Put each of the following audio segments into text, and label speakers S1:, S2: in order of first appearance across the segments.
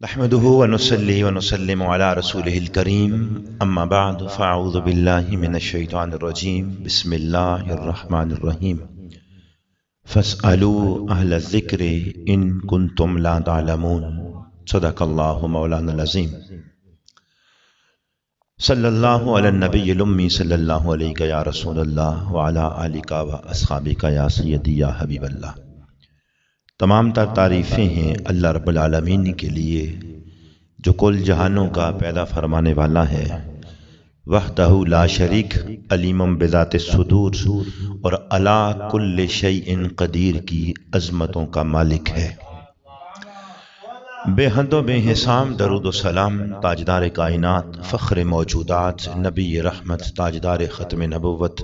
S1: نحمده ونصلي ونسلم على رسوله الكريم أما بعد فأعوذ بالله من الشيطان الرجيم بسم الله الرحمن الرحيم فاسألوا أهل الذكر إن كنتم لا تعلمون صدق الله مولانا العظيم صلى الله على النبي الأمي صلى الله عليك يا رسول الله وعلى آلك وأصحابك يا سيدي يا حبيب الله۔ تمام تر تعریفیں ہیں اللہ رب العالمین کے لیے جو کل جہانوں کا پیدا فرمانے والا ہے، وحدہ لا شریک، علیم بذات الصدور اور علی کل شیء قدیر کی عظمتوں کا مالک ہے۔ بے حد و بے حساب درود و سلام تاجدار کائنات، فخر موجودات، نبی رحمت، تاجدار ختم نبوت،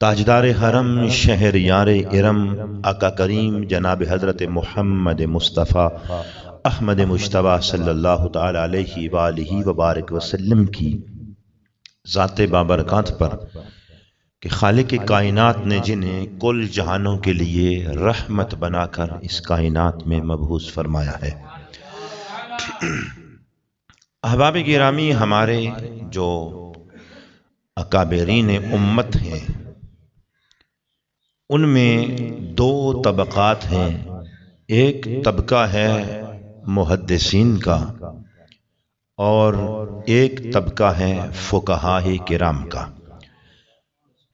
S1: تاجدار حرم، شہر یار ارم، آقا کریم جناب حضرت محمد مصطفیٰ احمد مجتبیٰ صلی اللہ تعالی علیہ وآلہ وبارک وسلم کی ذات بابرکات پر کہ خالق کائنات نے جنہیں کل جہانوں کے لیے رحمت بنا کر اس کائنات میں مبعوث فرمایا ہے۔ احباب گرامی، ہمارے جو اکابرین امت ہیں ان میں دو طبقات ہیں۔ ایک طبقہ ہے محدثین کا اور ایک طبقہ ہے فقہاء کرام کا۔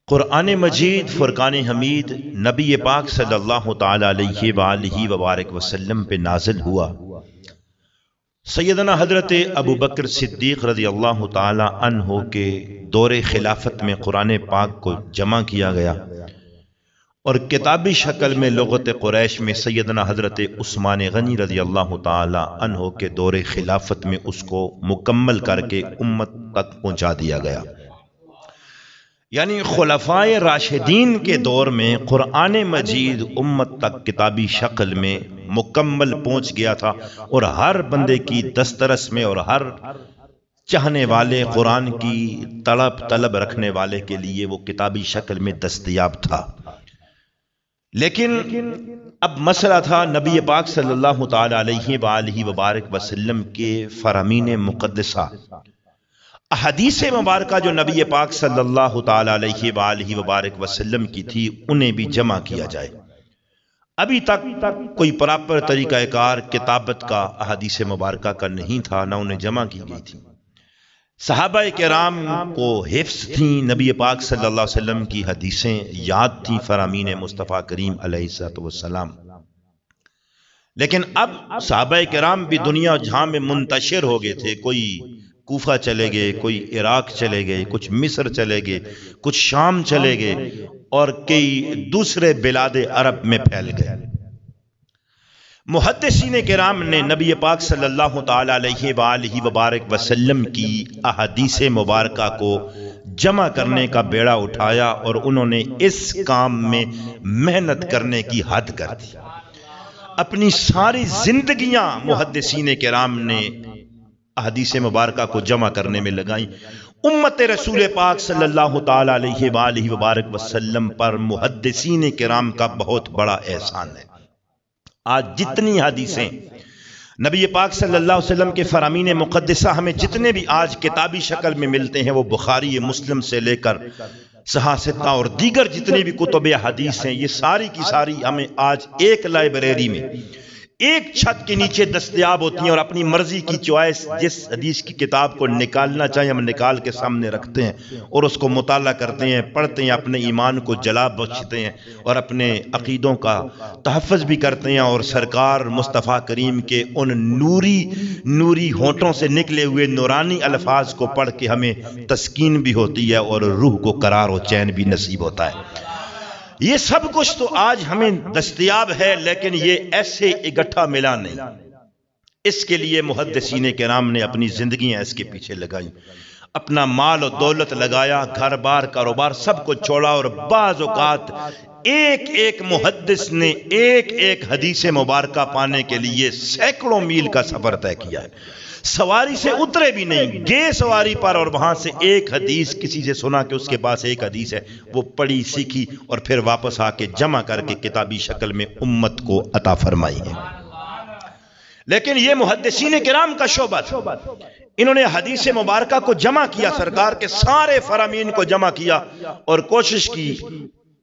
S1: قرآن مجید فرقان حمید نبی پاک صلی اللہ تعالی علیہ وآلہ وبارک وسلم پہ نازل ہوا۔ سیدنا حضرت ابو بکر صدیق رضی اللہ تعالی عنہ کے دور خلافت میں قرآن پاک کو جمع کیا گیا اور کتابی شکل میں لغت قریش میں سیدنا حضرت عثمان غنی رضی اللہ تعالی عنہ کے دور خلافت میں اس کو مکمل کر کے امت تک پہنچا دیا گیا۔ یعنی خلفائے راشدین کے دور میں قرآن مجید امت تک کتابی شکل میں مکمل پہنچ گیا تھا اور ہر بندے کی دسترس میں اور ہر چاہنے والے قرآن کی طلب رکھنے والے کے لیے وہ کتابی شکل میں دستیاب تھا۔ لیکن اب مسئلہ تھا نبی پاک صلی اللہ تعالی علیہ وآلہ وبارک وسلم کے فرامین مقدسہ، احادیث مبارکہ جو نبی پاک صلی اللہ تعالی علیہ وآلہ وبارک وسلم کی تھی انہیں بھی جمع کیا جائے۔ ابھی تک کوئی پراپر طریقہ کار کتابت کا احادیث مبارکہ کا نہیں تھا، نہ انہیں جمع کی گئی تھی۔ صحابہ کرام کو حفظ تھیں، نبی پاک صلی اللہ علیہ وسلم کی حدیثیں یاد تھیں، فرامین مصطفیٰ کریم علیہ السلام۔ لیکن اب صحابہ کرام بھی دنیا جہاں میں منتشر ہو گئے تھے، کوئی کوفہ چلے گئے، کوئی عراق چلے گئے، کچھ مصر چلے گئے، کچھ شام چلے گئے اور کئی دوسرے بلاد عرب میں پھیل گئے۔ محدثین کرام نے نبی پاک صلی اللہ تعالی علیہ وآلہ وبارک وسلم کی احادیث مبارکہ کو جمع کرنے کا بیڑا اٹھایا اور انہوں نے اس کام میں محنت کرنے کی حد کر دی۔ اپنی ساری زندگیاں محدثین کرام نے احادیث مبارکہ کو جمع کرنے میں لگائیں۔ امت رسول پاک صلی اللہ تعالی علیہ وآلہ وبارک وسلم پر محدثین کرام کا بہت بڑا احسان ہے۔ آج جتنی حدیثیں نبی پاک صلی اللہ علیہ وسلم کے فرامین مقدسہ ہمیں جتنے بھی آج کتابی شکل میں ملتے ہیں، وہ بخاری مسلم سے لے کر صحاح ستہ اور دیگر جتنی بھی کتب حدیث ہیں، یہ ساری کی ساری ہمیں آج ایک لائبریری میں ایک چھت کے نیچے دستیاب ہوتی ہیں اور اپنی مرضی کی چوائس جس حدیث کی کتاب کو نکالنا چاہیں ہم نکال کے سامنے رکھتے ہیں اور اس کو مطالعہ کرتے ہیں، پڑھتے ہیں، اپنے ایمان کو جلا بخشتے ہیں اور اپنے عقیدوں کا تحفظ بھی کرتے ہیں، اور سرکار مصطفیٰ کریم کے ان نوری ہونٹوں سے نکلے ہوئے نورانی الفاظ کو پڑھ کے ہمیں تسکین بھی ہوتی ہے اور روح کو قرار و چین بھی نصیب ہوتا ہے۔ یہ سب کچھ تو آج ہمیں دستیاب ہے، لیکن یہ ایسے اکٹھا ملا نہیں۔ اس کے لیے محدثین کرام نے اپنی زندگیاں اس کے پیچھے لگائیں، اپنا مال و دولت لگایا، گھر بار کاروبار سب کو چھوڑا، اور بعض اوقات ایک ایک محدث نے ایک ایک حدیث مبارکہ پانے کے لیے سینکڑوں میل کا سفر طے کیا ہے۔ سواری سے اترے بھی نہیں، گئے سواری پر اور وہاں سے ایک حدیث کسی سے سنا کہ اس کے پاس ایک حدیث ہے، وہ پڑھی سیکھی اور پھر واپس آ کے جمع کر کے کتابی شکل میں امت کو عطا فرمائی ہے۔ لیکن یہ محدثین کرام کا شعبہ تھا، انہوں نے حدیث مبارکہ کو جمع کیا، سرکار کے سارے فرامین کو جمع کیا اور کوشش کی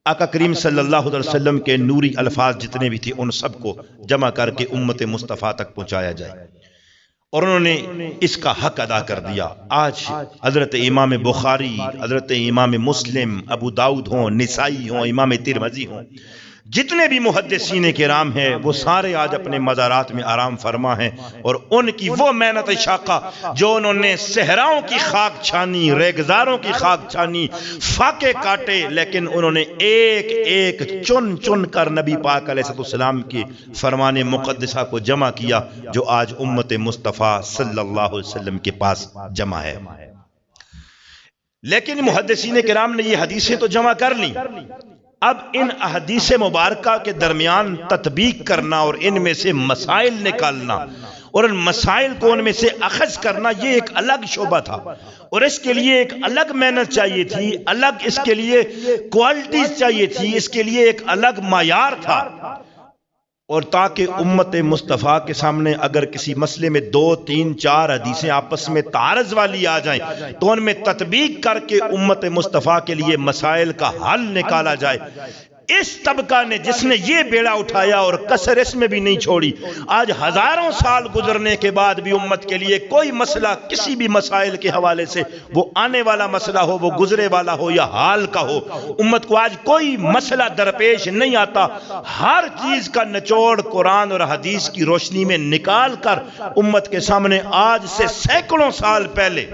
S1: آقا کریم صلی اللہ علیہ وسلم کے نوری الفاظ جتنے بھی تھے ان سب کو جمع کر کے امت مصطفیٰ تک پہنچایا جائے، اور انہوں نے اس کا حق ادا کر دیا۔ آج حضرت امام بخاری، حضرت امام مسلم، ابو داؤد ہوں، نسائی ہوں، امام ترمذی ہوں، جتنے بھی محدثین کرام ہیں وہ سارے آج اپنے مزارات میں آرام فرما ہیں، اور ان کی وہ محنت شاقہ جو انہوں نے صحراؤں کی خاک چھانی، ریگزاروں کی خاک چھانی، فاقے کاٹے، لیکن انہوں نے ایک ایک چن چن کر نبی پاک علیہ السلام کی فرمان مقدسہ کو جمع کیا، جو آج امت مصطفیٰ صلی اللہ علیہ وسلم کے پاس جمع ہے۔ لیکن محدثین کرام نے یہ حدیثیں تو جمع کر لیں، اب ان احادیث مبارکہ کے درمیان تطبیق کرنا اور ان میں سے مسائل نکالنا اور ان مسائل کو ان میں سے اخذ کرنا، یہ ایک الگ شعبہ تھا، اور اس کے لیے ایک الگ محنت چاہیے تھی، الگ اس کے لیے کوالٹیز چاہیے تھی، اس کے لیے ایک الگ معیار تھا۔ اور تاکہ امت مصطفیٰ کے سامنے اگر کسی مسئلے میں 2 3 4 حدیثیں آپس میں تعارض والی آ جائیں تو ان میں تطبیق کر کے امت مصطفیٰ کے لیے مسائل کا حل نکالا جائے۔ اس طبقہ نے جس نے یہ بیڑا اٹھایا اور کسر اس میں بھی نہیں چھوڑی، آج ہزاروں سال گزرنے کے بعد بھی امت کے لیے کوئی مسئلہ کسی بھی مسائل کے حوالے سے، وہ آنے والا مسئلہ ہو، وہ گزرے والا ہو یا حال کا ہو، امت کو آج کوئی مسئلہ درپیش نہیں آتا۔ ہر چیز کا نچوڑ قرآن اور حدیث کی روشنی میں نکال کر امت کے سامنے آج سے سینکڑوں سال پہلے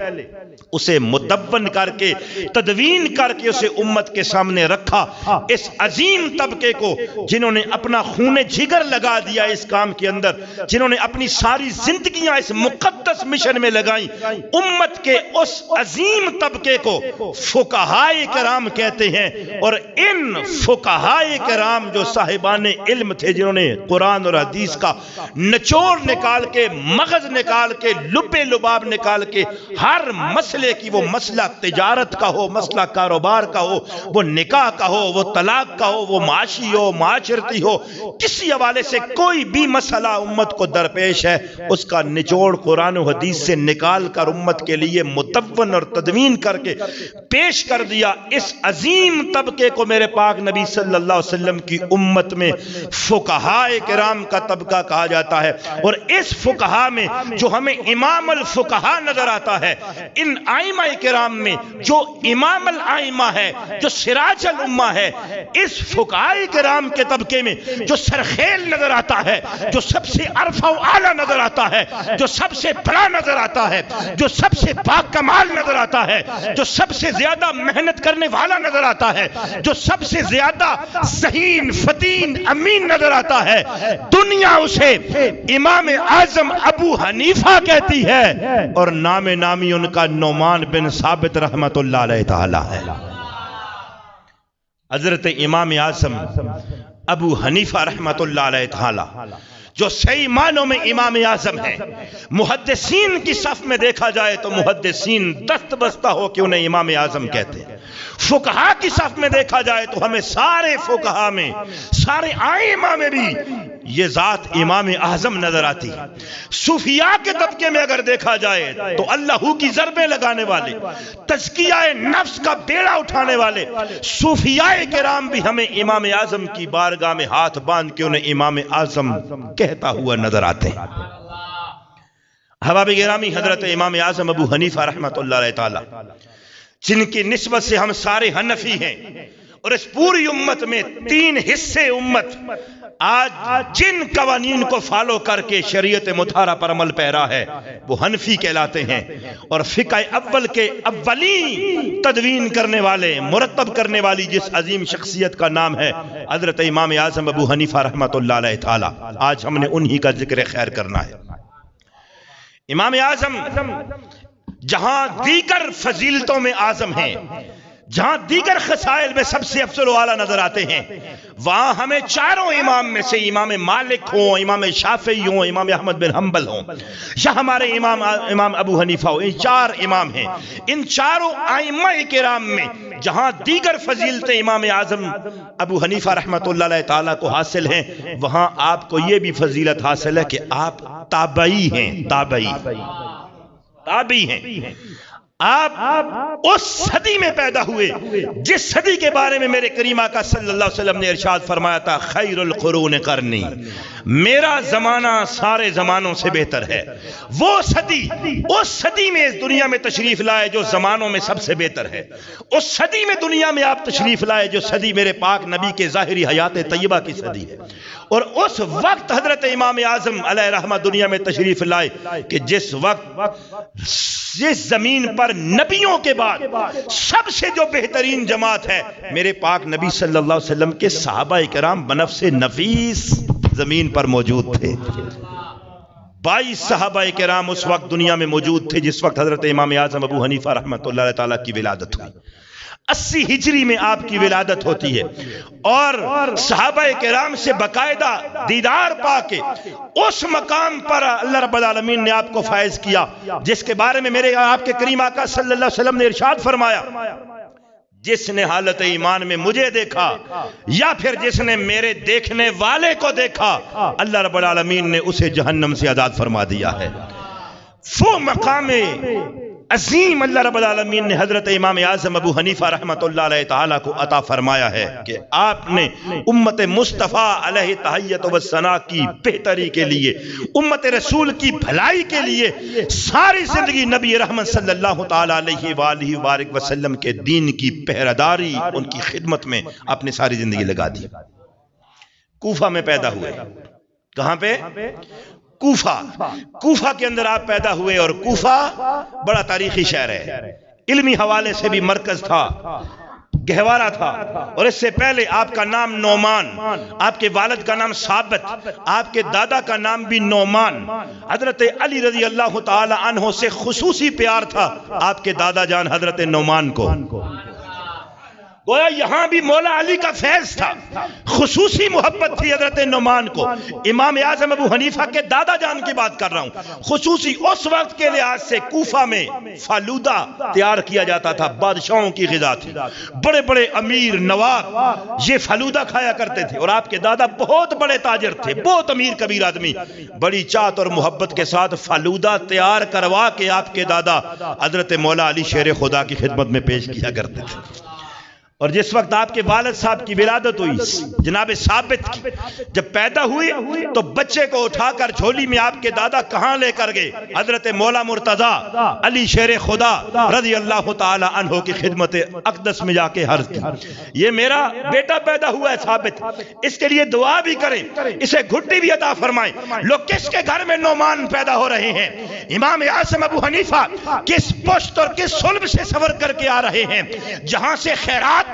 S1: اسے مدون کر کے، تدوین کر کے اسے امت کے سامنے رکھا۔ اس عظیم طبقے کو جنہوں نے اپنا خون جگر لگا دیا اس کام کے اندر، جنہوں نے اپنی ساری زندگیاں اس مقدس مشن میں لگائیں، امت کے اس عظیم طبقے کو فقہائے کرام کہتے ہیں۔ اور ان فقہائے کرام جو صاحبان علم تھے، جنہوں نے قرآن اور حدیث کا نچوڑ نکال کے، مغز نکال کے، لبے لباب نکال کے، ہر مسئلے کی، وہ مسئلہ تجارت کا ہو، مسئلہ کاروبار کا ہو، وہ نکاح کا ہو، وہ طلاق کا ہو، وہ معاشی ہو، معاشرتی ہو، کسی حوالے سے کوئی بھی مسئلہ امت کو درپیش ہے، اس کا نچوڑ قرآن و حدیث سے نکال کر امت کے لیے مدون اور تدوین کر کے پیش کر دیا۔ اس عظیم طبقے کو میرے پاک نبی صلی اللہ علیہ وسلم کی امت میں فقہائے کرام کا طبقہ کہا جاتا ہے۔ اور اس فقہا میں جو ہمیں امام الفقہا نظر آتا ہے، ان ائمہ کرام میں جو امام الائمہ ہے، جو سراج الامہ ہے، اس فقہائے کرام کے طبقے میں جو سرخیل نظر آتا ہے، جو سب سے عرفہ و اعلیٰ نظر آتا ہے، جو سب سے بڑا نظر آتا ہے، جو سب سے باکمال نظر آتا ہے، جو سب سے زیادہ محنت کرنے والا نظر آتا ہے، جو سب سے زیادہ ذہین، فطین، امین نظر آتا ہے، دنیا اسے امام اعظم ابو حنیفہ کہتی ہے، اور نام نامی ان کا نعمان بن ثابت رحمت اللہ علیہ تعالی ہے۔ حضرت امام اعظم ابو حنیفہ رحمت اللہ علیہ تعالی جو صحیح معنوں میں امام اعظم ہے، محدثین کی صف میں دیکھا جائے تو محدثین دست بستہ ہو کہ انہیں امام اعظم کہتے ہیں، فقہا کی صف میں دیکھا جائے تو ہمیں سارے فقہا میں، سارے ائمہ میں بھی یہ ذات امام اعظم نظر آتی ہے۔ صوفیاء کے طبقے میں اگر دیکھا جائے تو اللہ کی ضربیں لگانے والے، تزکیہ نفس کا بیڑا اٹھانے والے صوفیاء کرام بھی ہمیں امام اعظم کی بارگاہ میں ہاتھ باندھ کے انہیں امام اعظم کہتا ہوا نظر آتے ہیں۔ احباب گرامی، حضرت امام اعظم ابو حنیفہ رحمت اللہ علیہ تعالی جن کی نسبت سے ہم سارے حنفی ہیں، اور اس پوری امت میں 3 حصے امت آج جن قوانین کو فالو کر کے شریعت مطہرہ پر عمل پیرا ہے وہ حنفی کہلاتے ہیں، اور فقہ اول کے اولین تدوین کرنے والے، مرتب کرنے والی جس عظیم شخصیت کا نام ہے حضرت امام اعظم ابو حنیفہ رحمت اللہ علیہ تعالی، آج ہم نے انہی کا ذکر خیر کرنا ہے۔ امام اعظم جہاں دیگر فضیلتوں میں اعظم ہیں، جہاں دیگر خصائل میں سب سے افضل و اعلیٰ نظر آتے ہیں، وہاں ہمیں چاروں امام میں سے امام مالک ہوں، امام شافعی ہوں، امام احمد بن حنبل ہوں، یا ہمارے امام ابو حنیفہ ہوں، ان چار امام ہیں۔ ان چاروں ائمہ کرام میں جہاں دیگر فضیلتیں امام اعظم ابو حنیفہ رحمۃ اللہ علیہ تعالیٰ کو حاصل ہیں، وہاں آپ کو یہ بھی فضیلت حاصل ہے کہ آپ تابعی ہیں، تابعی ہیں۔ آپ اس صدی میں پیدا ہوئے جس صدی کے بارے میں میرے کریم آقا صلی اللہ علیہ وسلم نے ارشاد فرمایا تھا، خیر القرون قرنی، میرا زمانہ سارے زمانوں سے بہتر ہے۔ وہ صدی، اس صدی میں اس دنیا میں تشریف لائے جو زمانوں میں سب سے بہتر ہے۔ اس صدی میں دنیا میں آپ تشریف لائے جو صدی میرے پاک نبی کے ظاہری حیات طیبہ کی صدی ہے۔ اور اس وقت حضرت امام اعظم علیہ رحمہ دنیا میں تشریف لائے کہ جس وقت جس زمین پر نبیوں کے بعد سب سے جو بہترین جماعت ہے، میرے پاک نبی صلی اللہ علیہ وسلم کے صحابہ کرام بنفس نفیس زمین پر موجود تھے۔ 22 صحابہ کرام اس وقت دنیا میں موجود تھے جس وقت حضرت امام اعظم ابو حنیفہ رحمۃ اللہ تعالیٰ کی ولادت ہوئی۔ 80 ہجری میں آپ کی ولادت ہوتی ہے، اور صحابہ کرام سے باقاعدہ دیدار پا کے اس مقام پر اللہ رب العالمین نے آپ کو فائز کیا جس کے بارے میں میرے آپ کے کریم آقا صلی اللہ علیہ وسلم نے ارشاد فرمایا، جس نے حالت ایمان میں مجھے دیکھا یا پھر جس نے میرے دیکھنے والے کو دیکھا، اللہ رب العالمین نے اسے جہنم سے آزاد فرما دیا ہے۔ وہ مقام عظیم اللہ رب العالمین نے حضرت امام اعظم ابو حنیفہ رحمۃ اللہ علیہ تعالیٰ کو عطا فرمایا ہے کہ آپ نے امت مصطفیٰ علیہ تحیت و ثنا کی بہتری کے لیے، امت رسول کی بھلائی کے لیے ساری زندگی نبی رحمت صلی اللہ تعالیٰ علیہ وآلہ وبارک وسلم کے دین کی پہراداری، ان کی خدمت میں اپنی ساری زندگی لگا دی۔ کوفہ میں پیدا ہوئے۔ کہاں پہ؟ کوفہ کے اندر آپ پیدا ہوئے، اور کوفہ بڑا تاریخی شہر ہے، علمی حوالے سے بھی مرکز تھا، گہوارہ تھا۔ اور اس سے پہلے آپ کا نام نعمان، آپ کے والد کا نام ثابت، آپ کے دادا کا نام بھی نعمان۔ حضرت علی رضی اللہ تعالی عنہ سے خصوصی پیار تھا آپ کے دادا جان حضرت نعمان کو۔ گویا یہاں بھی مولا علی کا فیض تھا، خصوصی محبت تھی حضرت نعمان کو۔ امام اعظم ابو حنیفہ کے دادا جان کی بات کر رہا ہوں، خصوصی اس وقت کے لحاظ سے کوفہ میں فالودہ تیار کیا جاتا تھا، بادشاہوں کی غذا تھی، بڑے بڑے امیر نواب یہ فالودہ کھایا کرتے تھے، اور آپ کے دادا بہت بڑے تاجر تھے، بہت امیر کبیر آدمی، بڑی چاہت اور محبت کے ساتھ فالودہ تیار کروا کے آپ کے دادا حضرت مولا علی شیر خدا کی خدمت میں پیش کیا کرتے تھے۔ اور جس وقت آپ کے والد صاحب کی ولادت ہوئی، جناب ثابت کی، جب پیدا ہوئی تو بچے کو اٹھا کر جھولی میں آپ کے دادا کہاں لے کر گئے؟ حضرت مولا مرتضیٰ علی شیر خدا رضی اللہ تعالی عنہ کی خدمت اقدس میں جا کے عرض کی، یہ میرا بیٹا پیدا ہوا ہے ثابت، اس کے لیے دعا بھی کریں، اسے گھٹی بھی عطا فرمائیں۔ لوگ کس کے گھر میں نعمان پیدا ہو رہے ہیں؟ امام اعظم ابو حنیفہ کس پشت اور کس صلب سے سور کر کے آ رہے ہیں جہاں سے خیرات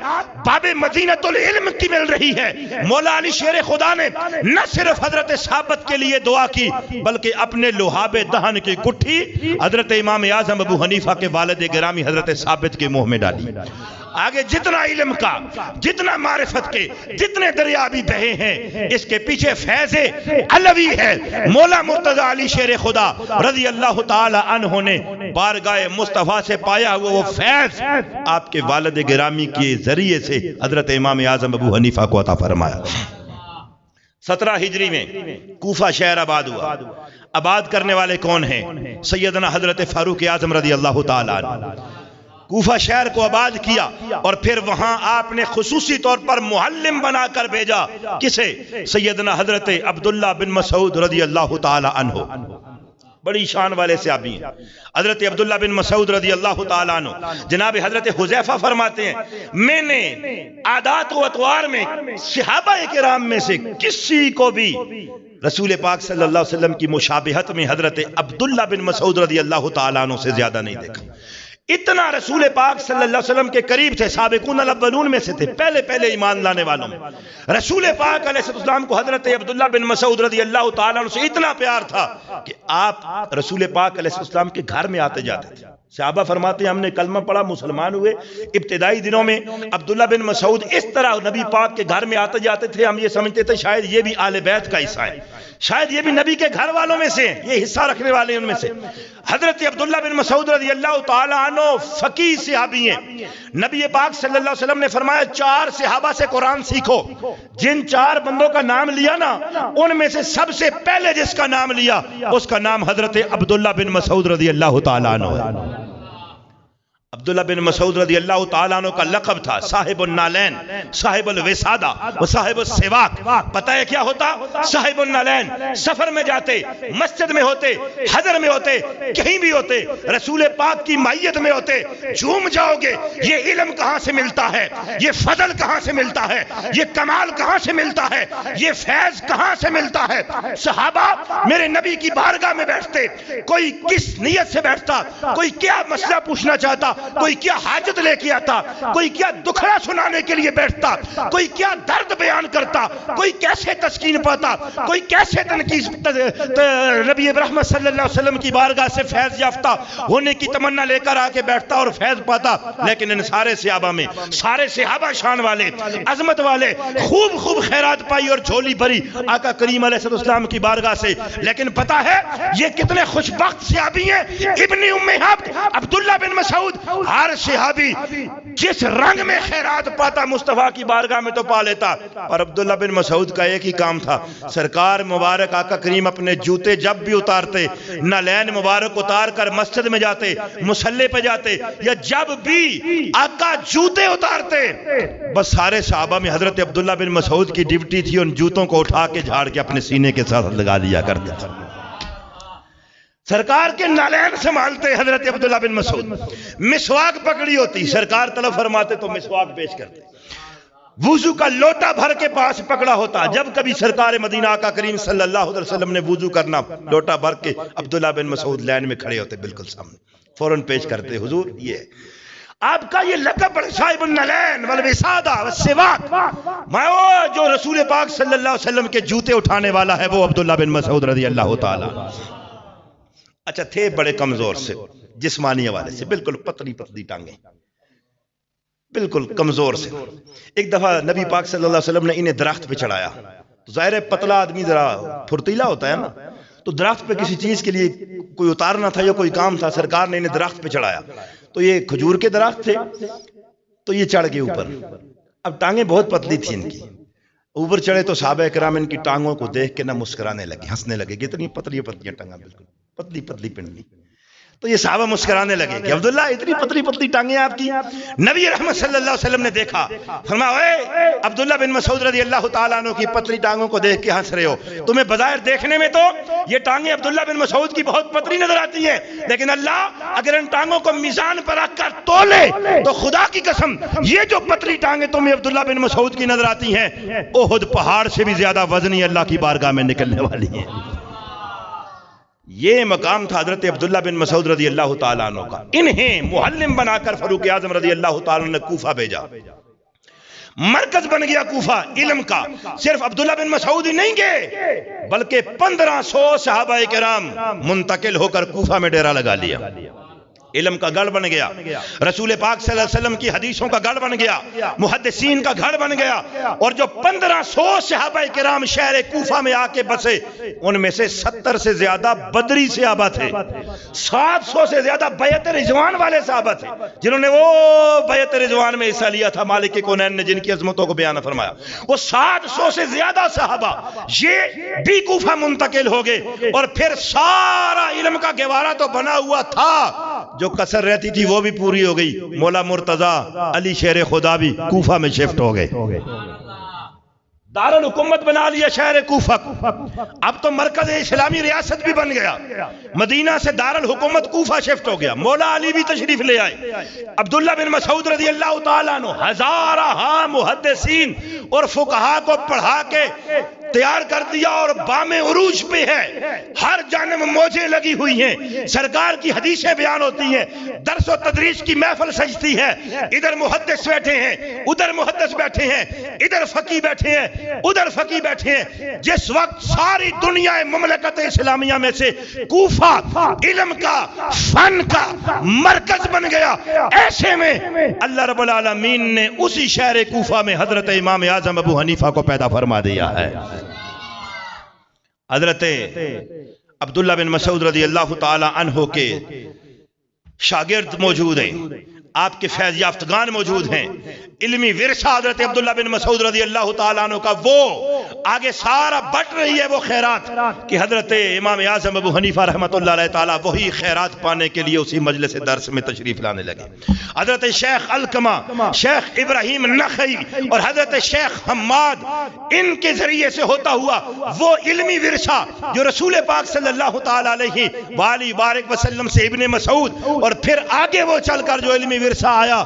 S1: باب مدینۃ العلم کی مل رہی ہے۔ مولا علی شیر خدا نے نہ صرف حضرت ثابت کے لیے دعا کی بلکہ اپنے لحاب دہن کی گٹھی حضرت امام اعظم ابو حنیفہ کے والد گرامی حضرت ثابت کے منہ میں ڈالی۔ آگے جتنا علم کا، جتنا معرفت کے، جتنے دریا بھی بہے ہیں، اس کے پیچھے فیض علوی ہے۔ مولا مرتضیٰ علی شیر خدا رضی اللہ تعالی عنہ نے بارگاہ مصطفیٰ سے پایا ہوا وہ فیض آپ کے والد گرامی کے ذریعے سے حضرت امام اعظم ابو حنیفہ کو عطا فرمایا۔ 17 ہجری میں کوفہ شہر آباد ہوا۔ آباد کرنے والے کون ہیں؟ سیدنا حضرت فاروق اعظم رضی اللہ تعالی عنہ۔ کوفہ شہر کو آباد کیا اور پھر وہاں آپ نے خصوصی طور پر معلم بنا کر بھیجا، کسے؟ سیدنا حضرت عبداللہ بن مسعود رضی اللہ تعالی عنہ، بڑی شان والے صحابی ہیں حضرت عبداللہ بن مسعود رضی اللہ تعالیٰ عنہ۔ جناب حضرت حذیفہ فرماتے ہیں میں نے عادات و اطوار میں صحابہ کرام میں سے کسی کو بھی رسول پاک صلی اللہ علیہ وسلم کی مشابہت میں حضرت عبداللہ بن مسعود رضی اللہ تعالیٰ عنہ سے زیادہ نہیں دیکھا۔ اتنا رسول پاک صلی اللہ علیہ وسلم کے قریب تھے، سابقون الاولون میں سے تھے، پہلے ایمان لانے والوں میں۔ رسول پاک علیہ السلام کو حضرت عبداللہ بن مسعود رضی اللہ تعالیٰ عنہ سے اتنا پیار تھا کہ آپ رسول پاک علیہ السلام کے گھر میں آتے جاتے تھے، صحابہ فرماتے ہیں ہم نے کلمہ پڑھا، مسلمان ہوئے۔ ابتدائی دنوں میں عبداللہ بن مسعود اس طرح نبی پاک کے گھر میں آتے جاتے تھے، ہم یہ سمجھتے تھے شاید یہ بھی آل بیت کا حصہ ہے، شاید یہ بھی نبی کے گھر والوں میں سے ہیں، یہ حصہ رکھنے والے ہیں ان میں سے۔ حضرت عبداللہ بن مسعود رضی اللہ تعالی عنہ فقیہ صحابی ہیں۔ نبی پاک صلی اللہ علیہ وسلم نے فرمایا 4 صحابہ سے قرآن سیکھو۔ جن 4 بندوں کا نام لیا نا، ان میں سے سب سے پہلے جس کا نام لیا اس کا نام حضرت عبداللہ بن مسعود رضی اللہ تعالی عنہ ہے۔ عبداللہ بن مسعود رضی اللہ تعالیٰ عنہ کا لقب تھا صاحب النالین، صاحب الوسادہ و صاحب السواک۔ پتہ ہے کیا ہوتا؟ صاحب النالین، سفر میں جاتے، مسجد میں ہوتے، حضر میں ہوتے، کہیں بھی ہوتے، رسول پاک کی معیت میں ہوتے، جھوم جاؤ گے یہ علم کہاں سے ملتا ہے، یہ فضل کہاں سے ملتا ہے، یہ کمال کہاں سے ملتا ہے، یہ فیض کہاں سے ملتا ہے۔ صحابہ میرے نبی کی بارگاہ میں بیٹھتے، کوئی کس نیت سے بیٹھتا، کوئی کیا مسئلہ پوچھنا چاہتا، کوئی کیا حاجت لے کے آتا، کوئی کیا دکھڑا سنانے کے لیے بیٹھتا، کوئی کیا درد بیان کرتا، کوئی کیسے تسکین پاتا، کوئی کیسے نبی رحمت صلی اللہ علیہ وسلم کی بارگاہ سے فیض یافتہ ہونے کی تمنا لے کر آ کے بیٹھتا اور فیض پاتا۔ لیکن ان سارے صحابہ میں سارے صحابہ شان والے، عظمت والے، خوب خوب خیرات پائی اور جھولی بھری آقا کریم علیہ السلام کی بارگاہ سے۔ لیکن پتا ہے یہ کتنے خوشبخت صحابی ہیں؟ ابن ام حبد عبداللہ بن مسعود، ہر صحابی جس رنگ میں خیرات پاتا مصطفیٰ کی بارگاہ میں تو پا لیتا، اور عبداللہ بن مسعود کا ایک ہی کام تھا، سرکار مبارک آقا کریم اپنے جوتے جب بھی اتارتے، نالین مبارک اتار کر مسجد میں جاتے، مصلی پہ جاتے، یا جب بھی آقا جوتے اتارتے، بس سارے صحابہ میں حضرت عبداللہ بن مسعود کی ڈیوٹی تھی ان جوتوں کو اٹھا کے جھاڑ کے اپنے سینے کے ساتھ لگا دیا کرتے تھے۔ سرکار کے نالین سنبھالتے حضرت عبداللہ بن مسعود، مسواک پکڑی ہوتی، سرکار طلب فرماتے تو مسواک پیش کرتے، وضو کا لوٹا بھر کے پاس پکڑا ہوتا، جب کبھی سرکار مدینہ آقا کریم صلی اللہ علیہ وسلم نے وضو کرنا، لوٹا بھر کے عبداللہ بن مسعود لائن میں کھڑے ہوتے بالکل سامنے، فوراً پیش کرتے، حضور یہ آپ کا یہ لقب بڑا صاحب النالین والوسادہ والسواک، میں وہ جو رسول پاک صلی اللہ علیہ وسلم کے جوتے اٹھانے والا ہے وہ عبداللہ بن مسعود رضی اللہ تعالیٰ۔ اچھا تھے بڑے کمزور سے، جسمانی حوالے سے بالکل پتلی پتلی ٹانگیں، بالکل کمزور سے۔ ایک دفعہ نبی پاک صلی اللہ علیہ وسلم نے انہیں درخت پہ چڑھایا، تو ظاہر ہے پتلا آدمی ذرا پھرتیلا ہوتا ہے نا، تو درخت پہ کسی چیز کے لیے کوئی اتارنا تھا یا کوئی کام تھا، سرکار نے انہیں درخت پہ چڑھایا، تو یہ کھجور کے درخت تھے، تو یہ چڑھ گئے اوپر۔ اب ٹانگیں بہت پتلی تھی ان کی، اوپر چڑھے تو صحابہ کرام ان کی ٹانگوں کو دیکھ کے نہ مسکرانے لگے، ہنسنے لگے کہ اتنی پتلی پتلی ٹانگیں، بالکل پتلی پتلی پنڈلی۔ تو یہ صحابہ مسکرانے لگے کہ عبداللہ اتنی پتلی پتلی ٹانگیں آپ کی؟ نبی رحمت صلی اللہ علیہ وسلم نے دیکھا، فرمایا اے عبداللہ بن مسعود رضی اللہ تعالیٰ عنہ کی پتلی ٹانگوں کو دیکھ کے ہنس رہے ہو، تمہیں بظاہر دیکھنے میں تو یہ ٹانگیں عبداللہ بن مسعود کی بہت پتلی نظر آتی ہیں، لیکن اللہ اگر ان ٹانگوں کو میزان پر رکھ کر تولے تو خدا کی قسم یہ جو پتلی ٹانگیں تمہیں عبداللہ بن مسعود کی نظر آتی ہیں احد پہاڑ سے بھی زیادہ وزنی اللہ کی بارگاہ میں نکلنے والی ہیں۔ یہ مقام تھا حضرت عبداللہ بن مسعود رضی اللہ تعالیٰ عنہ کا۔ انہیں محلم بنا کر فاروق اعظم رضی اللہ تعالیٰ عنہ نے کوفہ بھیجا، مرکز بن گیا کوفہ علم کا۔ صرف عبداللہ بن مسعود ہی نہیں گئے بلکہ 1500 صحابہ کرام منتقل ہو کر کوفہ میں ڈیرا لگا لیا، علم کا گڑھ بن گیا، رسول پاک صلی اللہ علیہ وسلم کی حدیثوں کا گڑھ بن گیا، محدثین کا گڑھ بن گیا، اور جو 1500 صحابہ کرام شہر کوفہ میں آ کے بسے ان میں سے 70 سے زیادہ بدری صحابہ تھے، 700 سے زیادہ بیعت رضوان والے صحابہ تھے جنہوں نے وہ بیعت رضوان میں حصہ لیا تھا، مالک کونین نے جن کی عظمتوں کو بیان فرمایا، وہ 700 سے زیادہ صحابہ یہ بھی کوفہ منتقل ہو گئے، اور پھر سارا علم کا گوارا تو بنا ہوا تھا، جو کسر رہتی تھی وہ بھی پوری ہو گئی۔ مولا مرتضی علی شیر خدا بھی کوفہ میں شفٹ ہو گئے، دارالحکومت بنا لیا شہر کوفہ، اب تو مرکز اسلامی ریاست بھی بن گیا، مدینہ سے دارالحکومت کوفہ شفٹ ہو گیا، مولا علی بھی تشریف لے آئے، عبداللہ بن مسعود رضی اللہ تعالیٰ عنہ ہزارہ محدثین اور فقہا کو پڑھا کے تیار کر دیا اور بام عروج پہ ہے، ہر جانب موجیں لگی ہوئی ہیں، سرکار کی حدیثیں بیان ہوتی ہیں، درس و تدریس کی محفل سجتی ہے، ادھر محدث بیٹھے ہیں، ادھر محدث بیٹھے ہیں، ادھر فقی بیٹھے ہیں، ادھر فقی بیٹھے ہیں۔ جس وقت ساری دنیا مملکت اسلامیہ میں سے کوفہ علم کا فن کا مرکز بن گیا، ایسے میں اللہ رب العالمین نے اسی شہر کوفہ میں حضرت امام اعظم ابو حنیفہ کو پیدا فرما دیا ہے۔ حضرت عبداللہ بن مسعود رضی اللہ تعالی عنہ کے شاگرد موجود ہیں، آپ کے فیض یافتگان موجود ہیں، علمی ورثہ حضرت عبداللہ بن مسعود رضی اللہ تعالیٰ عنہ کا وہ آگے سارا بٹ رہی ہے وہ خیرات کہ حضرت امام اعظم ابو حنیفہ رحمۃ اللہ علیہ تعالیٰ وہی خیرات پانے کے لیے اسی مجلس درس میں تشریف لانے لگے۔ حضرت شیخ علقمہ، شیخ ابراہیم نخعی اور حضرت شیخ حماد، ان کے ذریعے سے ہوتا ہوا وہ علمی ورثہ جو رسول پاک صلی اللہ تعالیٰ علیہ وآلہ وبارک وسلم سے ابن مسعود اور پھر آگے وہ چل کر جو علمی ورثہ آیا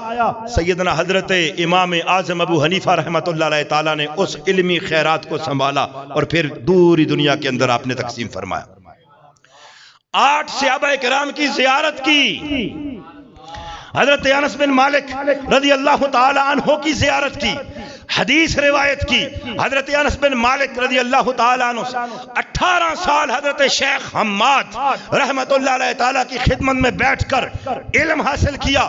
S1: سیدنا حضرت امام اعظم ابو حنیفہ رحمۃ اللہ علیہ تعالیٰ نے اس علمی خیرات کو سنبھالا اور پھر دوری دنیا کے اندر آپ نے تقسیم فرمایا۔ 8 صحابہ کرام کی زیارت کی، حضرت انس بن مالک رضی اللہ تعالی عنہ کی زیارت کی، حدیث روایت کی۔ حضرت انس بن مالک رضی اللہ تعالی عنہ 18 سال حضرت شیخ حماد رحمت اللہ علیہ تعالی کی خدمت میں بیٹھ کر علم حاصل کیا۔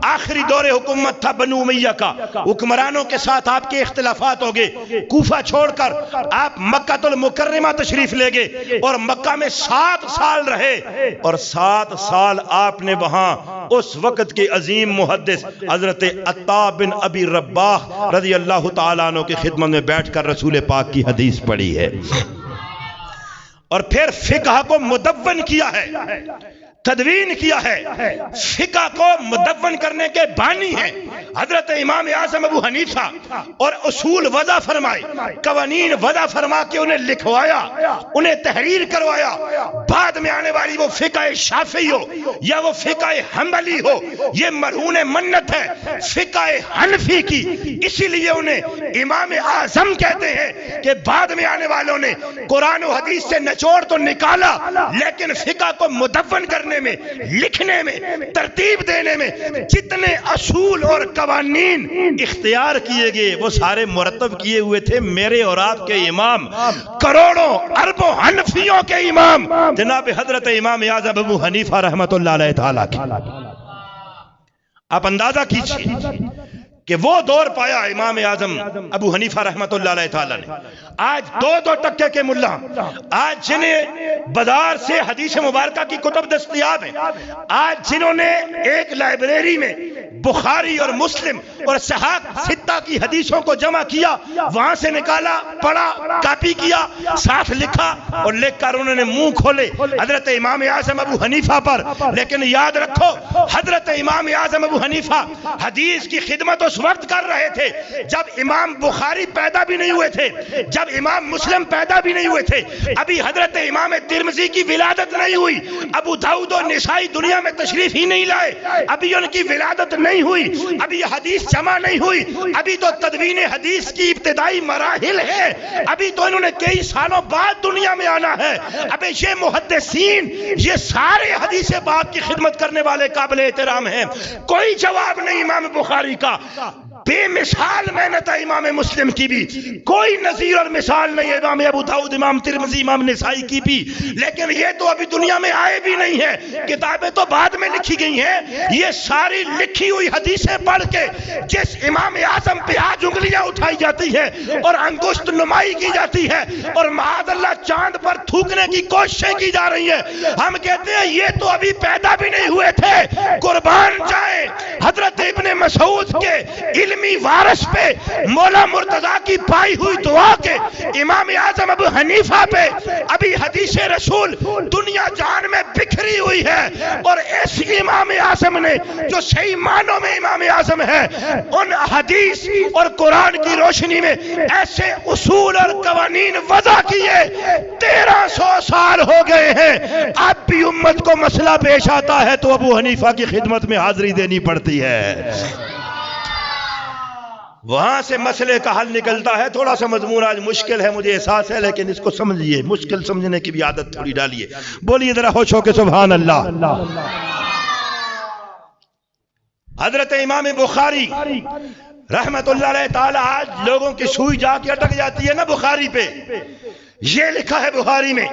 S1: آخری دور حکومت تھا بنو امیہ کا، حکمرانوں کے ساتھ آپ کے اختلافات ہو گئے، کوفہ چھوڑ کر آپ مکہ المکرمہ تشریف لے گئے اور مکہ میں 7 سال رہے، اور 7 سال آپ نے وہاں اس وقت کے عظیم محدث حضرت عطا بن ابی رباح رضی اللہ تعالیٰ عنہ کی خدمت میں بیٹھ کر رسول پاک کی حدیث پڑھی ہے، اور پھر فقہ کو مدون کیا ہے، تدوین کیا ہے۔ فقہ کو مدون کرنے کے بانی ہیں حضرت امام اعظم ابو حنیفہ، اور اصول وضع فرمائے، قوانین وضع فرما کے انہیں لکھوایا، انہیں تحریر کروایا۔ بعد میں آنے والی وہ فقہ شافعی ہو یا وہ فقہ حنبلی ہو، یہ مرہون منت ہے فقہ حنفی کی، اسی لیے انہیں امام اعظم کہتے ہیں کہ بعد میں آنے والوں نے قرآن و حدیث سے نچوڑ تو نکالا، لیکن فقہ کو مدون کرنے میں، لکھنے میں، ترتیب دینے میں جتنے اصول اور قوانین اختیار کیے گئے وہ سارے مرتب کیے ہوئے تھے میرے اور آپ کے امام، کروڑوں اربوں حنفیوں کے امام جناب حضرت امام اعظم ابو حنیفہ رحمۃ اللہ علیہ تعالیٰ کی۔ آپ اندازہ کیجئے کہ وہ دور پایا امام اعظم ابو حنیفہ رحمۃ اللہ علیہ تعالیٰ نے۔ آج 2 ٹکے کے ملا، آج جنہیں بازار سے حدیث مبارکہ کی کتب دستیاب ہیں، آج جنہوں نے ایک لائبریری میں بخاری اور مسلم اور صحاح 6 کی حدیثوں کو جمع کیا، وہاں سے نکالا، پڑھا، کاپی کیا، ساتھ لکھا، اور لکھ کر انہوں نے منہ کھولے حضرت امام اعظم ابو حنیفہ پر۔ لیکن یاد رکھو حضرت امام اعظم ابو حنیفہ حدیث کی خدمت اس وقت کر رہے تھے جب امام بخاری پیدا بھی نہیں ہوئے تھے، جب امام مسلم پیدا بھی نہیں ہوئے تھے، ابھی حضرت امام ترمذی کی ولادت نہیں ہوئی، ابو داؤد و نسائی دنیا میں تشریف ہی نہیں لائے، ابھی ان کی ولادت نہیں ہوئی، ابھی حدیث جمع نہیں ہوئی، ابھی تو تدوین حدیث کی ابتدائی مراحل ہے، ابھی تو انہوں نے کئی سالوں بعد دنیا میں آنا ہے۔ ابھی یہ محدثین، یہ سارے حدیث پاک کی خدمت کرنے والے قابل احترام ہیں، کوئی جواب نہیں امام بخاری کا، بے مثال محنت ہے امام مسلم کی بھی، کوئی نظیر اور مثال نہیں ہے امام ابو داؤد، امام ترمذی، امام نسائی کی بھی، لیکن یہ تو ابھی دنیا میں آئے بھی نہیں ہیں، کتابیں تو بعد میں لکھی گئی ہیں۔ یہ ساری لکھی ہوئی حدیثیں پڑھ کے جس امام اعظم پہ آج انگلیاں اٹھائی جاتی ہے اور انگشت نمائی کی جاتی ہے اور معاذ اللہ چاند پر تھوکنے کی کوششیں کی جا رہی ہیں، ہم کہتے ہیں یہ تو ابھی پیدا بھی نہیں ہوئے تھے۔ قربان جائیں حضرت ابن مسعود کے علمی وارث پہ، مولا مرتضیٰ کی پائی ہوئی دعا کے امام اعظم ابو حنیفہ پہ ابھی حدیث رسول دنیا جان میں بکھری ہوئی ہے، اور اس امام اعظم نے جو صحیح معنوں میں امام اعظم ہے، ان حدیث اور قرآن کی روشنی میں ایسے اصول اور قوانین وضع کیے، 1300 سال ہو گئے ہیں، اب بھی امت کو مسئلہ پیش آتا ہے تو ابو حنیفہ کی خدمت میں حاضری دینی پڑتی ہے۔ وہاں سے مسئلے کا حل نکلتا ہے. تھوڑا سا مضمون آج مشکل ہے مجھے احساس ہے، لیکن اس کو سمجھیے، مشکل سمجھنے کی بھی عادت تھوڑی ڈالیے. بولیے ذرا ہوش ہو کے سبحان اللہ. حضرت امام بخاری رحمت اللہ علیہ تعالی، آج لوگوں کی سوئی جا کے اٹک جاتی ہے نا بخاری پہ. یہ لکھا ہے بخاری میں،